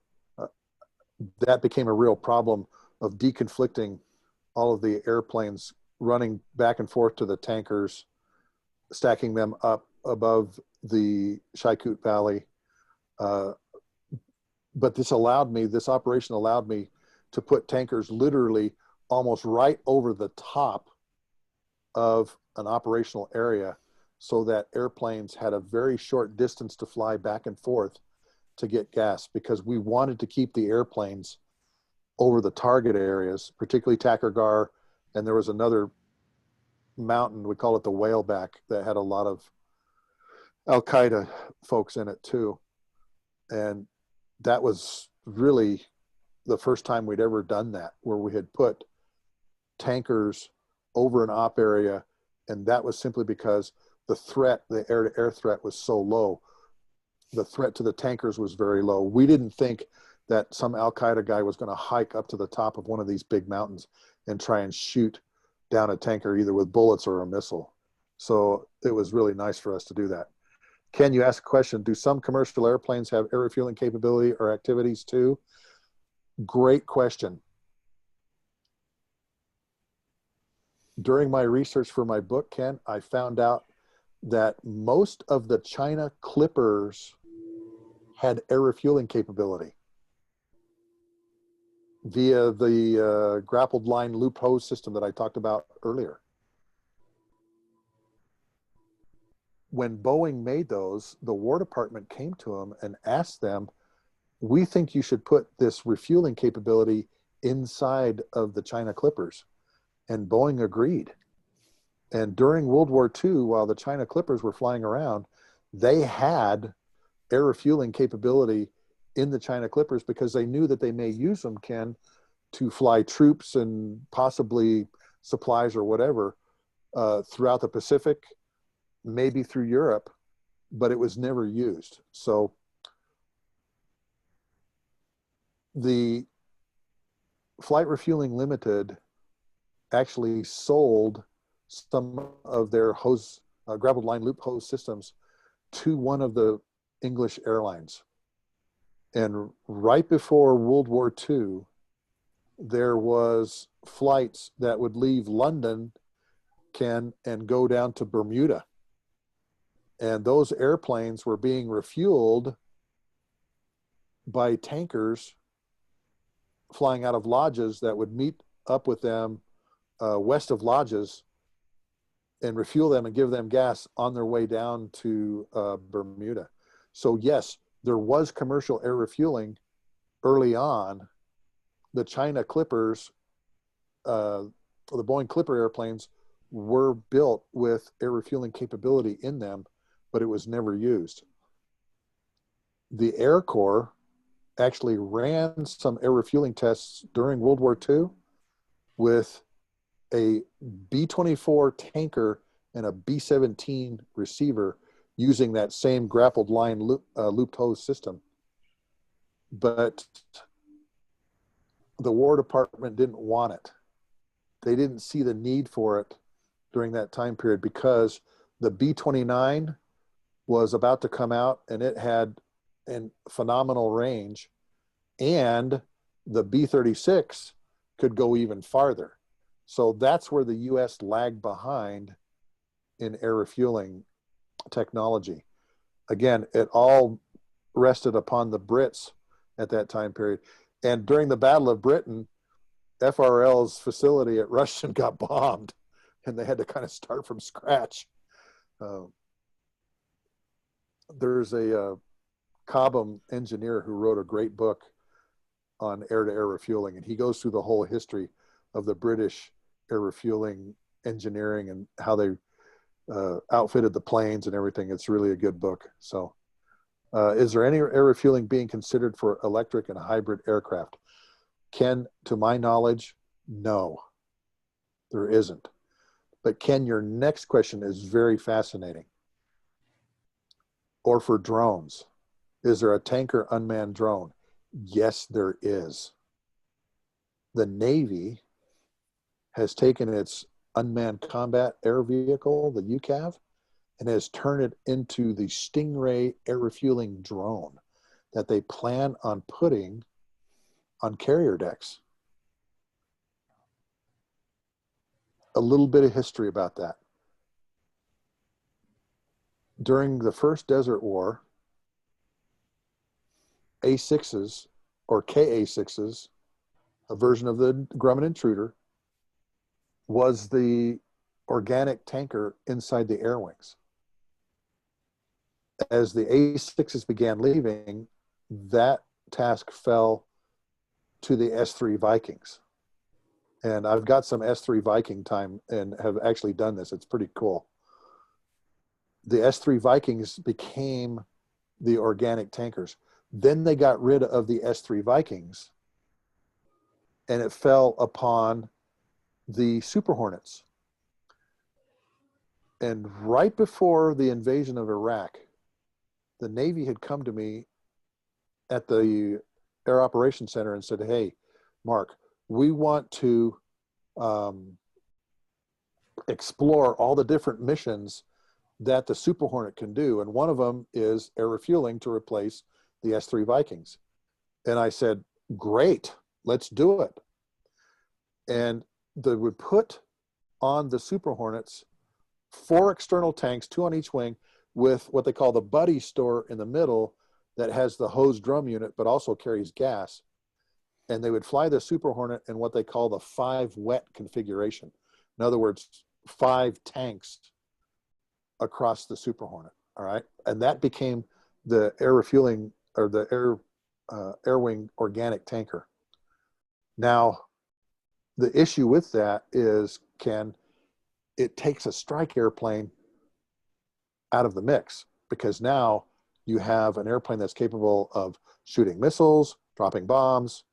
that became a real problem of deconflicting all of the airplanes, running back and forth to the tankers, stacking them up above the Shaikut Valley. But this operation allowed me to put tankers literally almost right over the top of an operational area, so that airplanes had a very short distance to fly back and forth to get gas, because we wanted to keep the airplanes over the target areas, particularly Takargar. And there was another mountain, we call it the Whaleback, that had a lot of Al-Qaeda folks in it too. And that was really the first time we'd ever done that, where we had put tankers over an op area. And that was simply because the threat, the air-to-air threat, was so low. The threat to the tankers was very low. We didn't think that some Al-Qaeda guy was going to hike up to the top of one of these big mountains and try and shoot down a tanker either with bullets or a missile. So it was really nice for us to do that. Ken, you asked a question, do some commercial airplanes have air refueling capability or activities too? Great question. During my research for my book, Ken, I found out that most of the China Clippers had air refueling capability via the grappled line loop hose system that I talked about earlier. When Boeing made those, the War Department came to them and asked them, we think you should put this refueling capability inside of the China Clippers. And Boeing agreed. And during World War II, while the China Clippers were flying around, they had air refueling capability in the China Clippers, because they knew that they may use them, Ken, to fly troops and possibly supplies or whatever throughout the Pacific, maybe through Europe, but it was never used. So the Flight Refueling Limited actually sold some of their hose, grappled line loop hose systems to one of the English airlines. And right before World War II, there was flights that would leave London, Ken, and go down to Bermuda. And those airplanes were being refueled by tankers flying out of lodges that would meet up with them west of lodges and refuel them and give them gas on their way down to Bermuda. So yes, there was commercial air refueling early on. The China Clippers, the Boeing Clipper airplanes, were built with air refueling capability in them, but it was never used. The Air Corps actually ran some air refueling tests during World War II with a B-24 tanker and a B-17 receiver using that same grappled line looped hose system. But the War Department didn't want it. They didn't see the need for it during that time period because the B-29 was about to come out and it had a phenomenal range, and the B-36 could go even farther. So that's where the U.S. lagged behind in air refueling technology. Again, it all rested upon the Brits at that time period. And during the Battle of Britain, FRL's facility at Rushden got bombed, and they had to kind of start from scratch. There's a Cobham engineer who wrote a great book on air-to-air refueling, and he goes through the whole history of the British air refueling engineering and how they outfitted the planes and everything. It's really a good book. So is there any air refueling being considered for electric and hybrid aircraft? Ken, to my knowledge, no, there isn't. But Ken, your next question is very fascinating. Or for drones, is there a tanker unmanned drone? Yes, there is. The Navy has taken its unmanned combat air vehicle, the UCAV, and has turned it into the Stingray air refueling drone that they plan on putting on carrier decks. A little bit of history about that. During the first Desert War, A6s or KA6s, a version of the Grumman Intruder, was the organic tanker inside the air wings. As the A6s began leaving, that task fell to the S3 Vikings. And I've got some S3 Viking time and have actually done this. It's pretty cool. The S3 Vikings became the organic tankers. Then they got rid of the S3 Vikings, and it fell upon the Super Hornets. And right before the invasion of Iraq, the Navy had come to me at the Air Operations Center and said, hey, Mark, we want to explore all the different missions that the Super Hornet can do. And one of them is air refueling to replace the S3 Vikings. And I said, great, let's do it. And they would put on the Super Hornets 4 external tanks, 2 on each wing, with what they call the buddy store in the middle that has the hose drum unit, but also carries gas. And they would fly the Super Hornet in what they call the 5 wet configuration. In other words, 5 tanks across the Super Hornet, all right? And that became the air refueling, or the air wing organic tanker. Now, the issue with that is, Ken, it takes a strike airplane out of the mix, because now you have an airplane that's capable of shooting missiles, dropping bombs,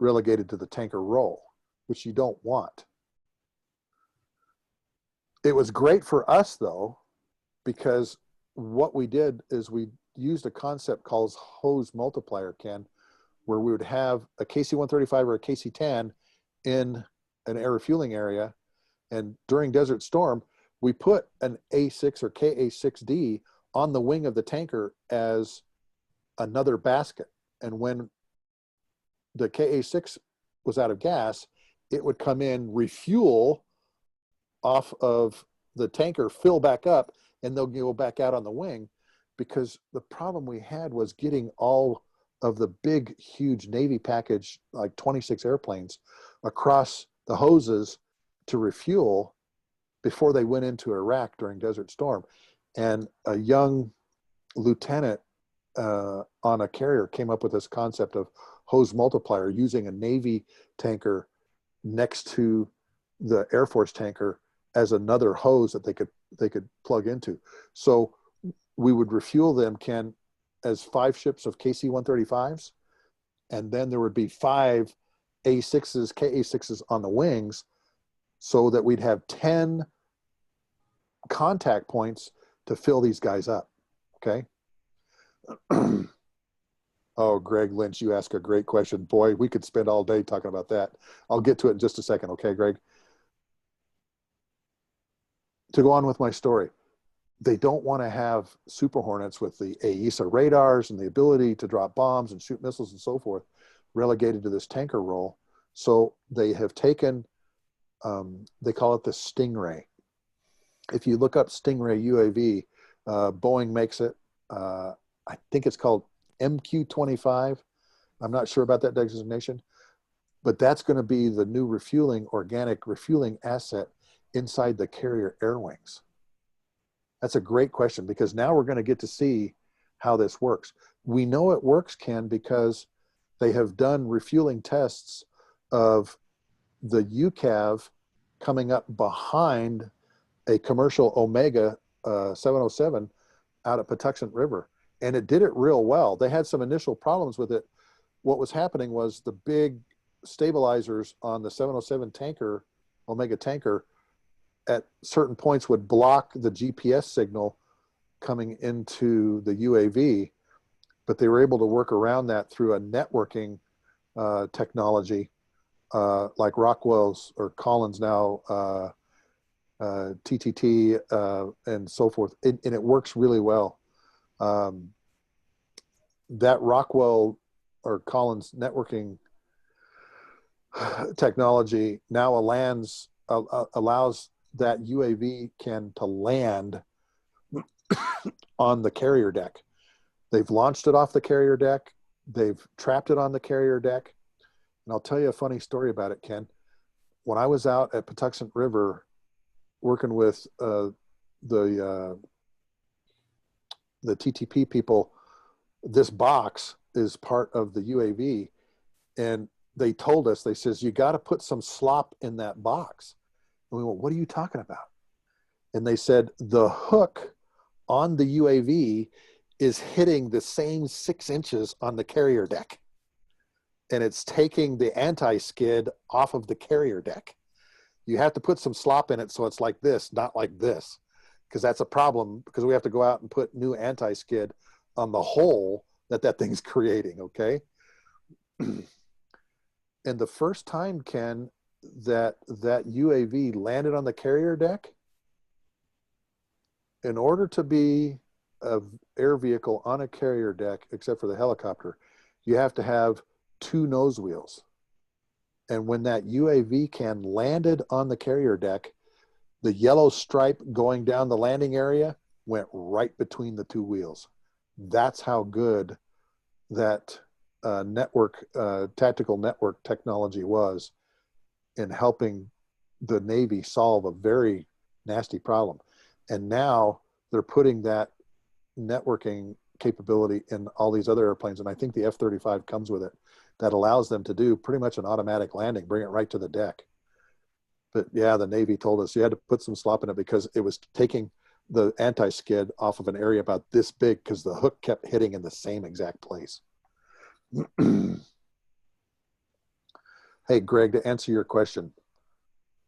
relegated to the tanker role, which you don't want. It was great for us, though, because what we did is we used a concept called hose multiplier, Ken, where we would have a KC-135 or a KC-10 in an air refueling area. And during Desert Storm, we put an A6 or KA6D on the wing of the tanker as another basket. And when the KA6 was out of gas, it would come in, refuel off of the tanker, fill back up, and they'll go back out on the wing. Because the problem we had was getting all of the big, huge Navy package, like 26 airplanes, across the hoses to refuel before they went into Iraq during Desert Storm. And a young lieutenant on a carrier came up with this concept of hose multiplier, using a Navy tanker next to the Air Force tanker as another hose that they could plug into. So we would refuel them, Ken, as 5 ships of KC-135s, and then there would be 5 A6s, KA6s on the wings, so that we'd have 10 contact points to fill these guys up. Okay. Oh, Greg Lynch, you ask a great question. Boy, we could spend all day talking about that. I'll get to it in just a second. Okay, Greg? To go on with my story, they don't want to have Super Hornets with the AISA radars and the ability to drop bombs and shoot missiles and so forth relegated to this tanker role. So they have taken, they call it the Stingray. If you look up Stingray UAV, Boeing makes it. I think it's called MQ-25. I'm not sure about that designation, but that's going to be the new refueling, organic refueling asset inside the carrier air wings. That's a great question, because now we're going to get to see how this works. We know it works, Ken, because they have done refueling tests of the UCAV coming up behind a commercial Omega 707 out at Patuxent River. And it did it real well. They had some initial problems with it. What was happening was the big stabilizers on the 707 tanker, Omega tanker, at certain points would block the GPS signal coming into the UAV, but they were able to work around that through a networking technology like Rockwell's or Collins now, TTT, and so forth. And it works really well. That Rockwell or Collins networking technology now allows that UAV to land on the carrier deck. They've launched it off the carrier deck. They've trapped it on the carrier deck. And I'll tell you a funny story about it, Ken. When I was out at Patuxent River working with the TTP people, this box is part of the UAV, and they told us, they says, you got to put some slop in that box. And we went, what are you talking about? And they said, the hook on the UAV is hitting the same 6 inches on the carrier deck. And it's taking the anti-skid off of the carrier deck. You have to put some slop in it so it's like this, not like this, because that's a problem, because we have to go out and put new anti-skid on the hole that thing's creating, okay? And the first time, Ken, that UAV landed on the carrier deck, in order to be an air vehicle on a carrier deck, except for the helicopter, you have to have 2 nose wheels. And when that UAV landed on the carrier deck, the yellow stripe going down the landing area went right between the 2 wheels. That's how good that tactical network technology was in helping the Navy solve a very nasty problem. And now they're putting that networking capability in all these other airplanes. And I think the F-35 comes with it, that allows them to do pretty much an automatic landing, bring it right to the deck. But yeah, the Navy told us you had to put some slop in it because it was taking the anti-skid off of an area about this big because the hook kept hitting in the same exact place. Hey, Greg, to answer your question,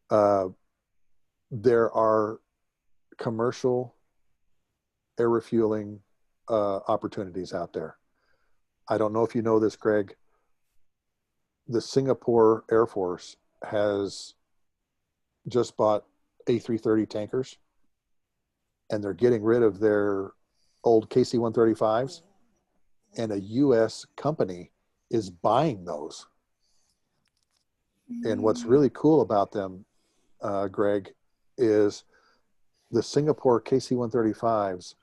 there are commercial air refueling opportunities out there. I don't know if you know this, Greg. The Singapore Air Force has just bought A330 tankers, and they're getting rid of their old KC-135s, and a U.S. company is buying those. And what's really cool about them, Greg, is the Singapore KC-135s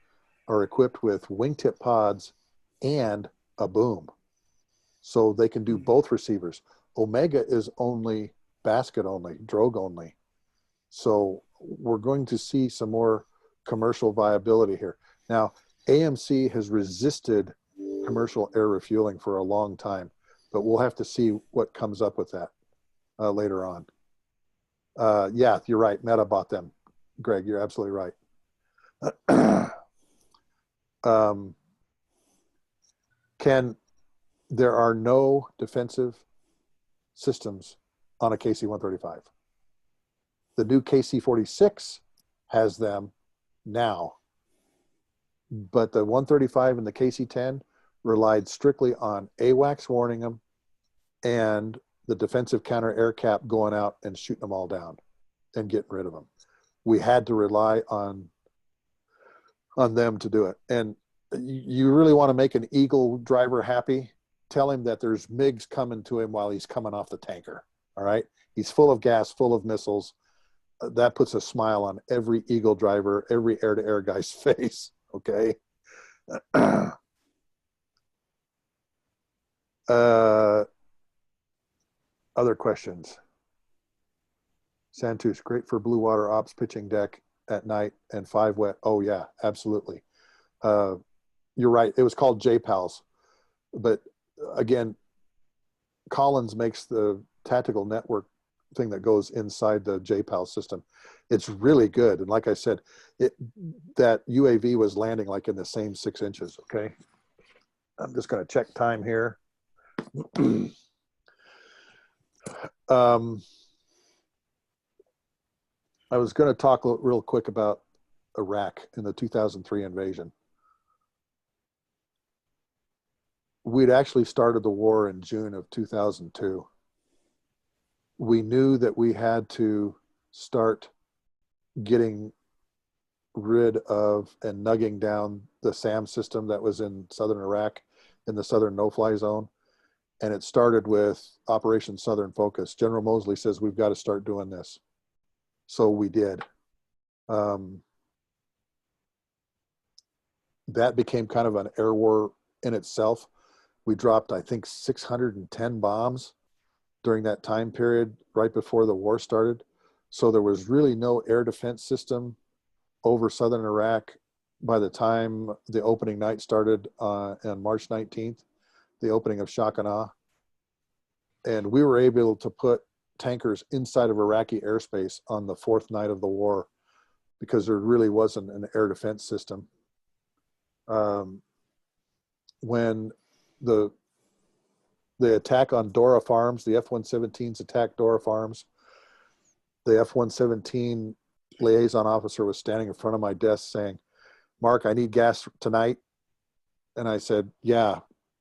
are equipped with wingtip pods and a boom. So they can do both receivers. Omega is only basket only, drogue only. So we're going to see some more commercial viability here. Now, AMC has resisted commercial air refueling for a long time, but we'll have to see what comes up with that later on. Yeah, you're right. Meta bought them. Greg, you're absolutely right. Ken, there are no defensive systems on a KC-135. The new KC-46 has them now, but the 135 and the KC-10 relied strictly on AWACS warning them and the defensive counter air cap going out and shooting them all down and getting rid of them. We had to rely on them to do it. And you really want to make an Eagle driver happy, tell him that there's MiGs coming to him while he's coming off the tanker. All right. He's full of gas, full of missiles. That puts a smile on every Eagle driver, every air-to-air guy's face. Okay. Other questions? Santos, great for blue water ops pitching deck at night and 5 wet. Oh yeah, absolutely. You're right. It was called JPALS, but again, Collins makes the tactical network thing that goes inside the JPAL system. It's really good. And like I said, that UAV was landing like in the same 6 inches. Okay. I'm just going to check time here. I was going to talk real quick about Iraq in the 2003 invasion. We'd actually started the war in June of 2002. We knew that we had to start getting rid of and nugging down the SAM system that was in southern Iraq, in the southern no-fly zone. And it started with Operation Southern Focus. General Mosley says, we've got to start doing this. So we did. That became kind of an air war in itself. We dropped, I think, 610 bombs during that time period right before the war started. So there was really no air defense system over southern Iraq by the time the opening night started on March 19th, the opening of Shakhanah. And we were able to put tankers inside of Iraqi airspace on the 4th night of the war because there really wasn't an air defense system. When the attack on Dora Farms, the F-117s attacked Dora Farms, the F-117 liaison officer was standing in front of my desk saying, Mark, I need gas tonight. And I said, yeah,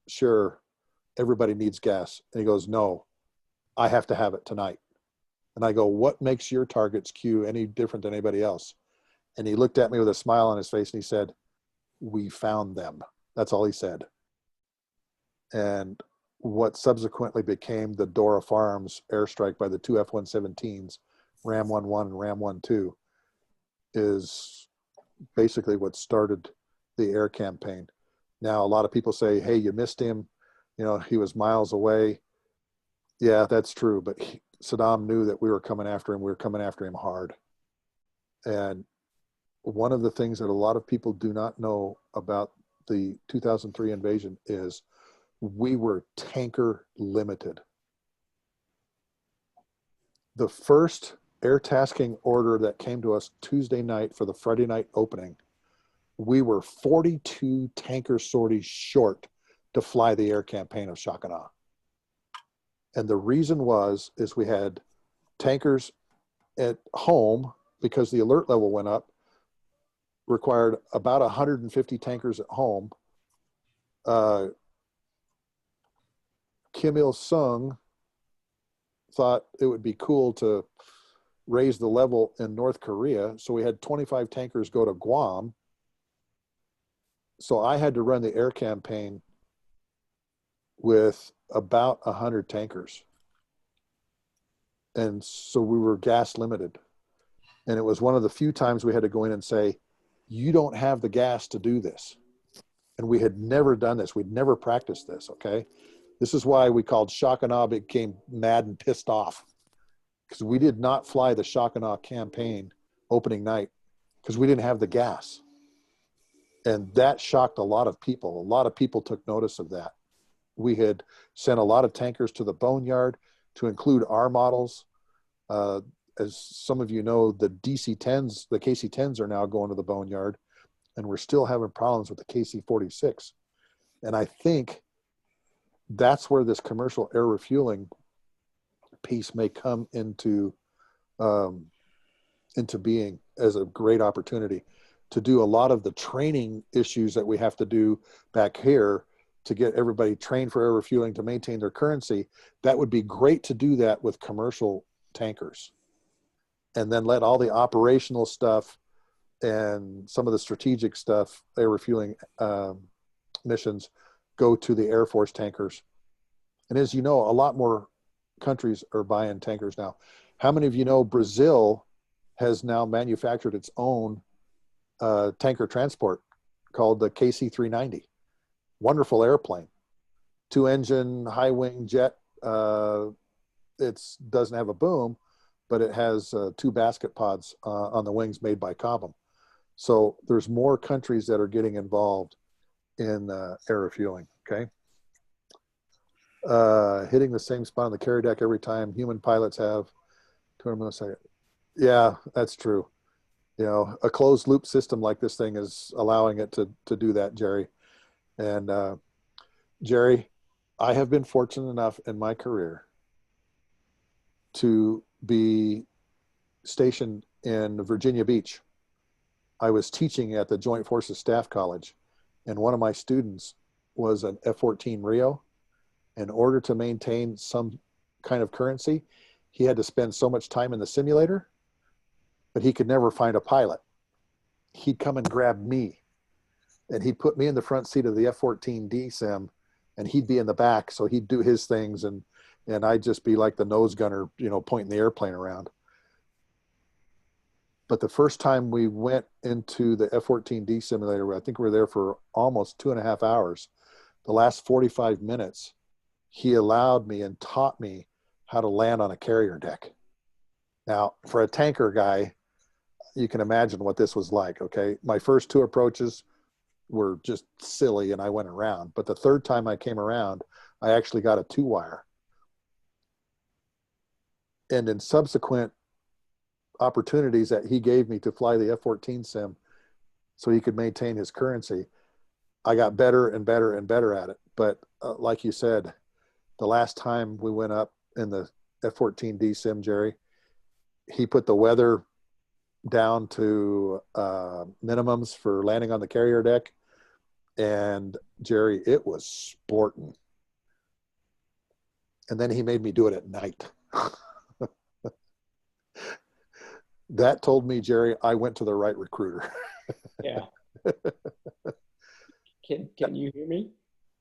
sure. Everybody needs gas. And he goes, no, I have to have it tonight. And I go, what makes your target's queue any different than anybody else? And he looked at me with a smile on his face and he said, we found them. That's all he said. And what subsequently became the Dora Farms airstrike by the 2 F-117s, Ram 11 and Ram 12, is basically what started the air campaign. Now, a lot of people say, hey, you missed him. You know, he was miles away. Yeah, that's true. But Saddam knew that we were coming after him. We were coming after him hard. And one of the things that a lot of people do not know about the 2003 invasion is we were tanker limited. The first air tasking order that came to us Tuesday night for the Friday night opening, we were 42 tanker sorties short to fly the air campaign of Shakhanah. And the reason is we had tankers at home because the alert level went up, required about 150 tankers at home. Kim Il-sung thought it would be cool to raise the level in North Korea. So we had 25 tankers go to Guam. So I had to run the air campaign with about 100 tankers. And so we were gas limited. And it was one of the few times we had to go in and say, you don't have the gas to do this. And we had never done this. We'd never practiced this, okay? This is why we called Shakhanah became mad and pissed off. Because we did not fly the Shakhanah campaign opening night because we didn't have the gas. And that shocked a lot of people. A lot of people took notice of that. We had sent a lot of tankers to the boneyard to include our models. As some of you know, the DC-10s, the KC-10s are now going to the boneyard, and we're still having problems with the KC-46. And I think that's where this commercial air refueling piece may come into being as a great opportunity to do a lot of the training issues that we have to do back here to get everybody trained for air refueling to maintain their currency. That would be great to do that with commercial tankers, and then let all the operational stuff and some of the strategic stuff, air refueling missions, go to the Air Force tankers. And as you know, a lot more countries are buying tankers now. How many of you know Brazil has now manufactured its own tanker transport called the KC-390? Wonderful airplane, 2-engine, high-wing jet. It doesn't have a boom, but it has 2 basket pods on the wings made by Cobham. So there's more countries that are getting involved in air refueling, okay? Hitting the same spot on the carrier deck every time. Human pilots have 200 milliseconds. Yeah, that's true. You know, a closed loop system like this thing is allowing it to do that, Jerry. And Jerry, I have been fortunate enough in my career to be stationed in Virginia Beach. I was teaching at the Joint Forces Staff College, and one of my students was an F-14 Rio. In order to maintain some kind of currency, he had to spend so much time in the simulator, but he could never find a pilot. He'd come and grab me, and he'd put me in the front seat of the F-14D sim, and he'd be in the back, so he'd do his things, and I'd just be like the nose gunner, you know, pointing the airplane around. But the first time we went into the F-14D simulator, I think we were there for almost 2.5 hours. The last 45 minutes, he allowed me and taught me how to land on a carrier deck. Now, for a tanker guy, you can imagine what this was like, okay? My first 2 approaches were just silly, and I went around. But the third time I came around, I actually got a 2-wire. And in subsequent opportunities that he gave me to fly the F-14 sim so he could maintain his currency, I got better and better and better at it. But like you said, the last time we went up in the F-14D sim, Jerry, he put the weather down to minimums for landing on the carrier deck. And Jerry, it was sporting. And then he made me do it at night. That told me, Jerry, I went to the right recruiter. Yeah. Can you hear me?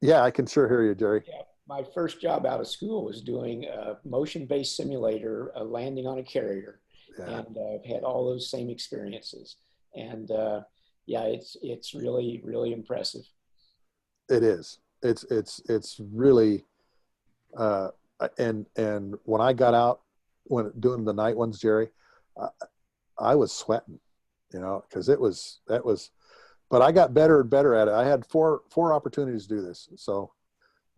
Yeah, I can sure hear you, Jerry. Yeah. My first job out of school was doing a motion-based simulator, landing on a carrier, Yeah. and I've had all those same experiences. And yeah, it's really, really impressive. It is. It's really, and when I got out, when doing the night ones, Jerry, I was sweating, you know, because that was, but I got better and better at it. I had four opportunities to do this, so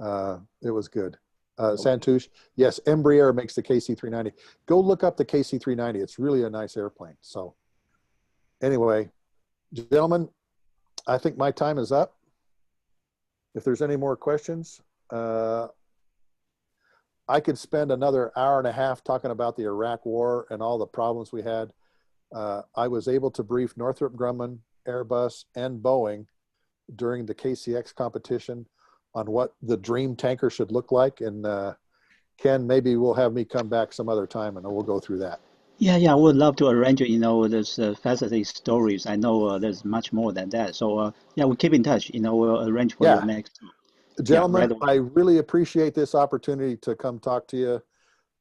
it was good. Santouche, yes, Embraer makes the KC-390. Go look up the KC-390. It's really a nice airplane. So anyway, gentlemen, I think my time is up. If there's any more questions, I could spend another 1.5 hours talking about the Iraq War and all the problems we had. I was able to brief Northrop Grumman, Airbus, and Boeing during the KCX competition on what the dream tanker should look like. And Ken, maybe we'll have me come back some other time and we'll go through that. Yeah, I would love to arrange, those fascinating stories. I know there's much more than that. So, yeah, we'll keep in touch. We'll arrange for your Yeah. next. Gentlemen, right. I really appreciate this opportunity to come talk to you.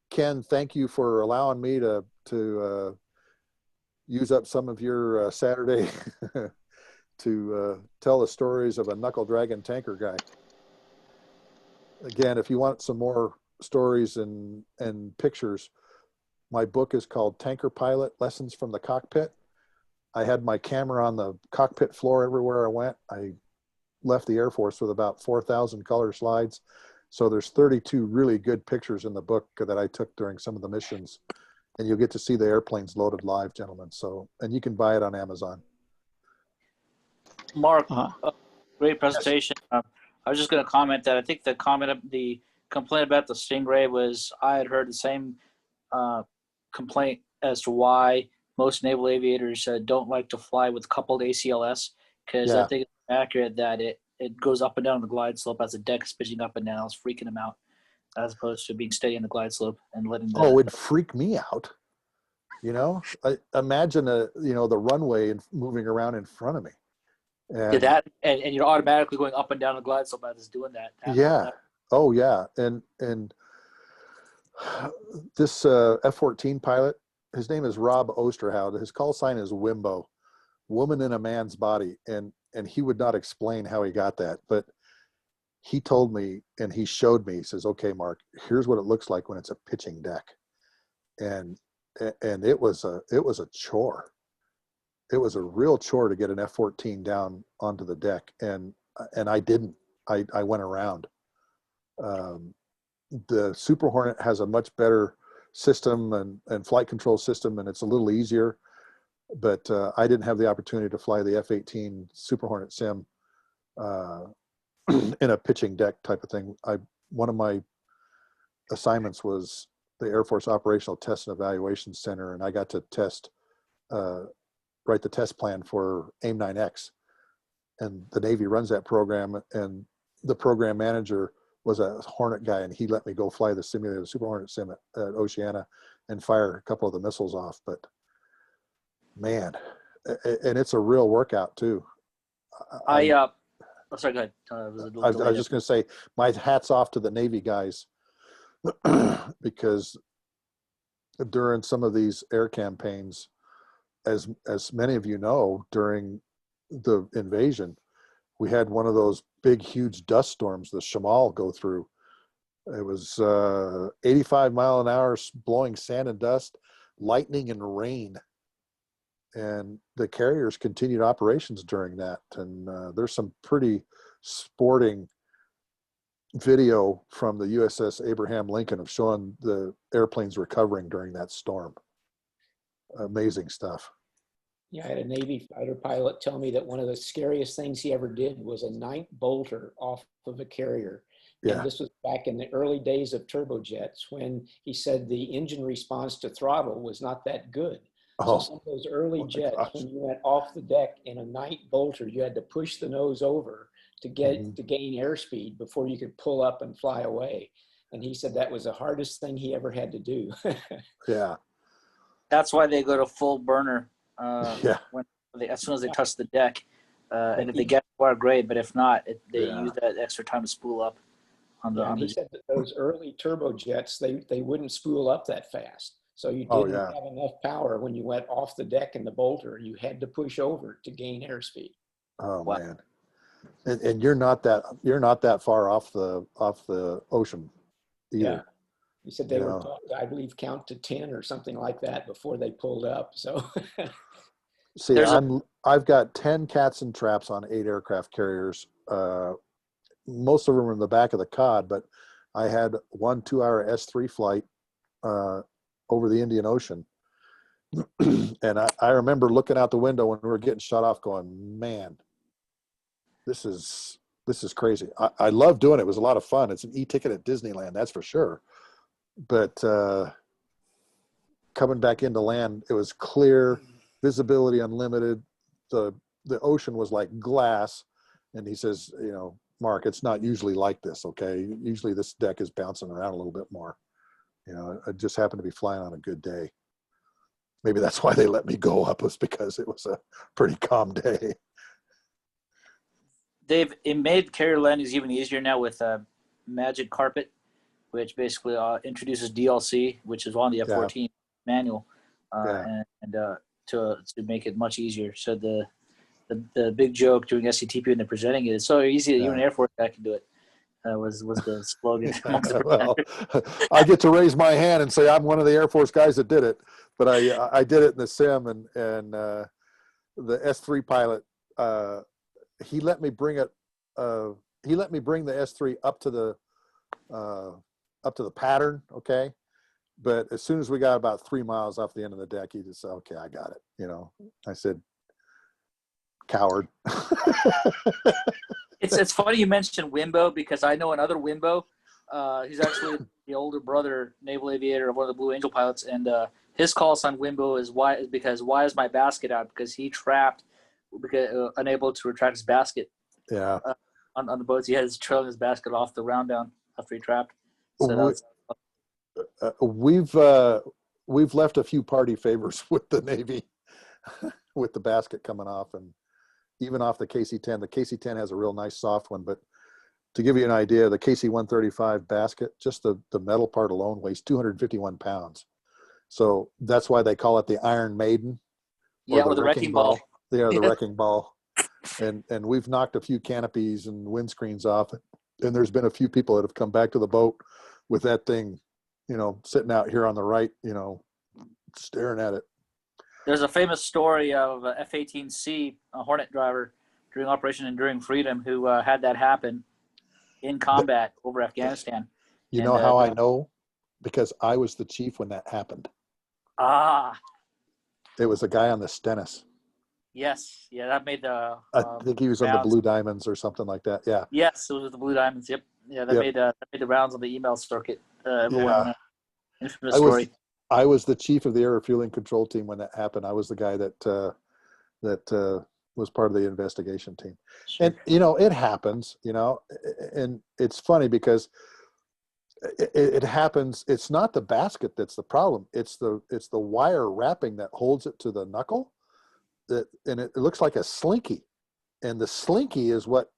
Ken, thank you for allowing me to use up some of your Saturday to tell the stories of a knuckle dragon tanker guy. Again, if you want some more stories and pictures, my book is called Tanker Pilot Lessons from the Cockpit. I had my camera on the cockpit floor everywhere I went. I left the Air Force with about 4,000 color slides. So there's 32 really good pictures in the book that I took during some of the missions. And you'll get to see the airplanes loaded live, gentlemen. So, and you can buy it on Amazon. Mark, great presentation. I was just going to comment that I think the complaint about the Stingray was I had heard the same complaint as to why most naval aviators don't like to fly with coupled ACLS, because I Yeah. think it's accurate that it goes up and down the glide slope as the deck is pitching up and down. It's freaking them out as opposed to being steady on the glide slope and letting the. Oh, it'd freak me out. Imagine the runway and moving around in front of me. And that and you're automatically going up and down the glide slope as it's doing that. Yeah. Oh yeah. And this F-14 pilot, his name is Rob Osterhout. His call sign is Wimbo, woman in a man's body. And he would not explain how he got that, but he told me and he showed me, he says, okay, Mark, here's what it looks like when it's a pitching deck. And it was a chore. It was a real chore to get an F-14 down onto the deck. And I didn't, I went around. The Super Hornet has a much better system and flight control system, and it's a little easier, but I didn't have the opportunity to fly the F-18 Super Hornet sim in a pitching deck type of thing. One of my assignments was the Air Force Operational Test and Evaluation Center, and I got to write the test plan for AIM-9X, and the Navy runs that program, and the program manager was a Hornet guy, and he let me go fly the simulator, the Super Hornet sim at Oceana, and fire a couple of the missiles off. But man, and it's a real workout too. Sorry, go ahead. I was just going to say, my hat's off to the Navy guys because during some of these air campaigns, as many of you know, during the invasion, we had one of those big, huge dust storms, the Shamal, go through. It was 85 mile an hour blowing sand and dust, lightning and rain. And the carriers continued operations during that. And there's some pretty sporting video from the USS Abraham Lincoln of showing the airplanes recovering during that storm. Amazing stuff. Yeah, I had a Navy fighter pilot tell me that one of the scariest things he ever did was a night bolter off of a carrier. Yeah. And this was back in the early days of turbojets when he said the engine response to throttle was not that good. So some of those early jets, when you went off the deck in a night bolter, you had to push the nose over to get to gain airspeed before you could pull up and fly away. And he said that was the hardest thing he ever had to do. Yeah. That's why they go to full burner. Yeah. As soon as they touch the deck, and if they get far, great. But if not, they use that extra time to spool up. He said that those early turbojets, they wouldn't spool up that fast. So you didn't have enough power when you went off the deck in the bolter. You had to push over to gain airspeed. Oh man, and you're not that far off the ocean either. Yeah. He said they were taught, I believe, count to 10 or something like that before they pulled up. So see, I've got 10 cats and traps on 8 aircraft carriers. Most of them are in the back of the cod, but I had 1 2-hour S3 flight over the Indian Ocean. And I remember looking out the window when we were getting shut off going, man, this is crazy. I love doing it. It was a lot of fun. It's an e-ticket at Disneyland, that's for sure. But coming back into land, it was clear, visibility unlimited. The ocean was like glass. And he says, Mark, it's not usually like this, okay? Usually this deck is bouncing around a little bit more. I just happened to be flying on a good day. Maybe that's why they let me go up, was because it was a pretty calm day. Dave, it made carrier landings even easier now with Magic Carpet, which basically introduces DLC, which is on the F-14 manual, and to make it much easier. So the big joke doing SCTP when they're presenting it, it's so easy that even an Air Force guy can do it. Was the slogan. Well, I get to raise my hand and say I'm one of the Air Force guys that did it, but I did it in the sim, and the S3 pilot, he let me bring it. He let me bring the S3 up to the pattern, okay. But as soon as we got about 3 miles off the end of the deck, he just said, "Okay, I got it." I said, "Coward." It's funny you mentioned Wimbo because I know another Wimbo. He's actually the older brother, naval aviator of one of the Blue Angel pilots, and his call sign Wimbo is because why is my basket out? Because he trapped, because unable to retract his basket. Yeah. On the boats, he had his trailing his basket off the round down after he trapped. So we've left a few party favors with the Navy, with the basket coming off, and even off the KC-10. The KC-10 has a real nice soft one, but to give you an idea, the KC-135 basket, just the metal part alone weighs 251 pounds. So that's why they call it the Iron Maiden. Or the wrecking ball. Yeah, the wrecking ball. And we've knocked a few canopies and windscreens off, and there's been a few people that have come back to the boat with that thing, sitting out here on the right, staring at it. There's a famous story of a F-18C, a Hornet driver during Operation Enduring Freedom, who had that happen in combat over Afghanistan. You know how I know? Because I was the chief when that happened. Ah. It was a guy on the Stennis. Yes. Yeah, that made the... I think he was on the Blue Diamonds or something like that. Yeah. Yes, it was the Blue Diamonds. Yep. Yeah, that made the rounds on the email circuit. Everyone, infamous story. I was the chief of the air refueling control team when that happened. I was the guy that was part of the investigation team. Sure. And it happens. And it's funny because it happens. It's not the basket that's the problem. It's the wire wrapping that holds it to the knuckle. And it looks like a slinky, and the slinky is what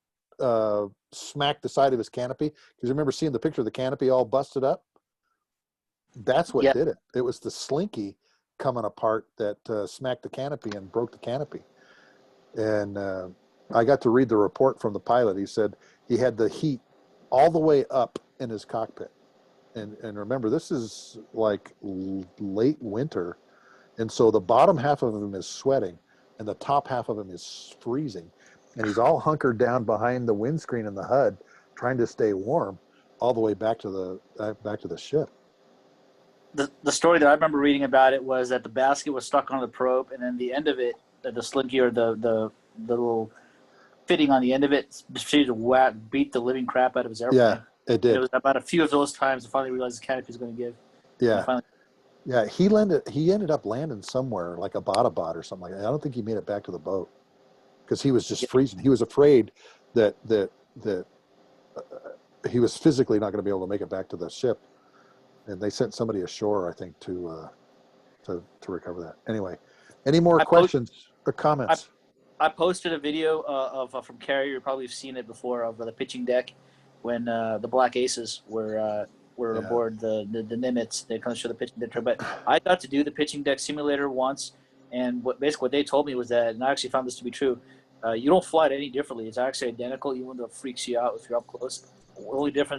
smacked the side of his canopy. Because remember seeing the picture of the canopy all busted up? That's what did it. It was the slinky coming apart that smacked the canopy and broke the canopy. And I got to read the report from the pilot. He said he had the heat all the way up in his cockpit. And remember, this is like late winter. And so the bottom half of him is sweating and the top half of him is freezing. And he's all hunkered down behind the windscreen in the HUD, trying to stay warm all the way back to the ship. The story that I remember reading about it was that the basket was stuck on the probe, and then the end of it, the slinky or the little fitting on the end of it, beat the living crap out of his airplane. Yeah, it did. And it was about a few of those times I finally realized the canopy was going to give. Yeah. Yeah, he ended up landing somewhere like a Abbottabad or something like that. I don't think he made it back to the boat because he was just freezing. He was afraid that he was physically not going to be able to make it back to the ship, and they sent somebody ashore, I think, to recover that. Anyway, any more questions or comments? I posted a video from Carrier. You probably have seen it before, of the pitching deck when the Black Aces were aboard the Nimitz. They kind of show the pitching deck. But I got to do the pitching deck simulator once, and what they told me was that, and I actually found this to be true, you don't fly it any differently. It's actually identical, even though it freaks you out if you're up close. The only difference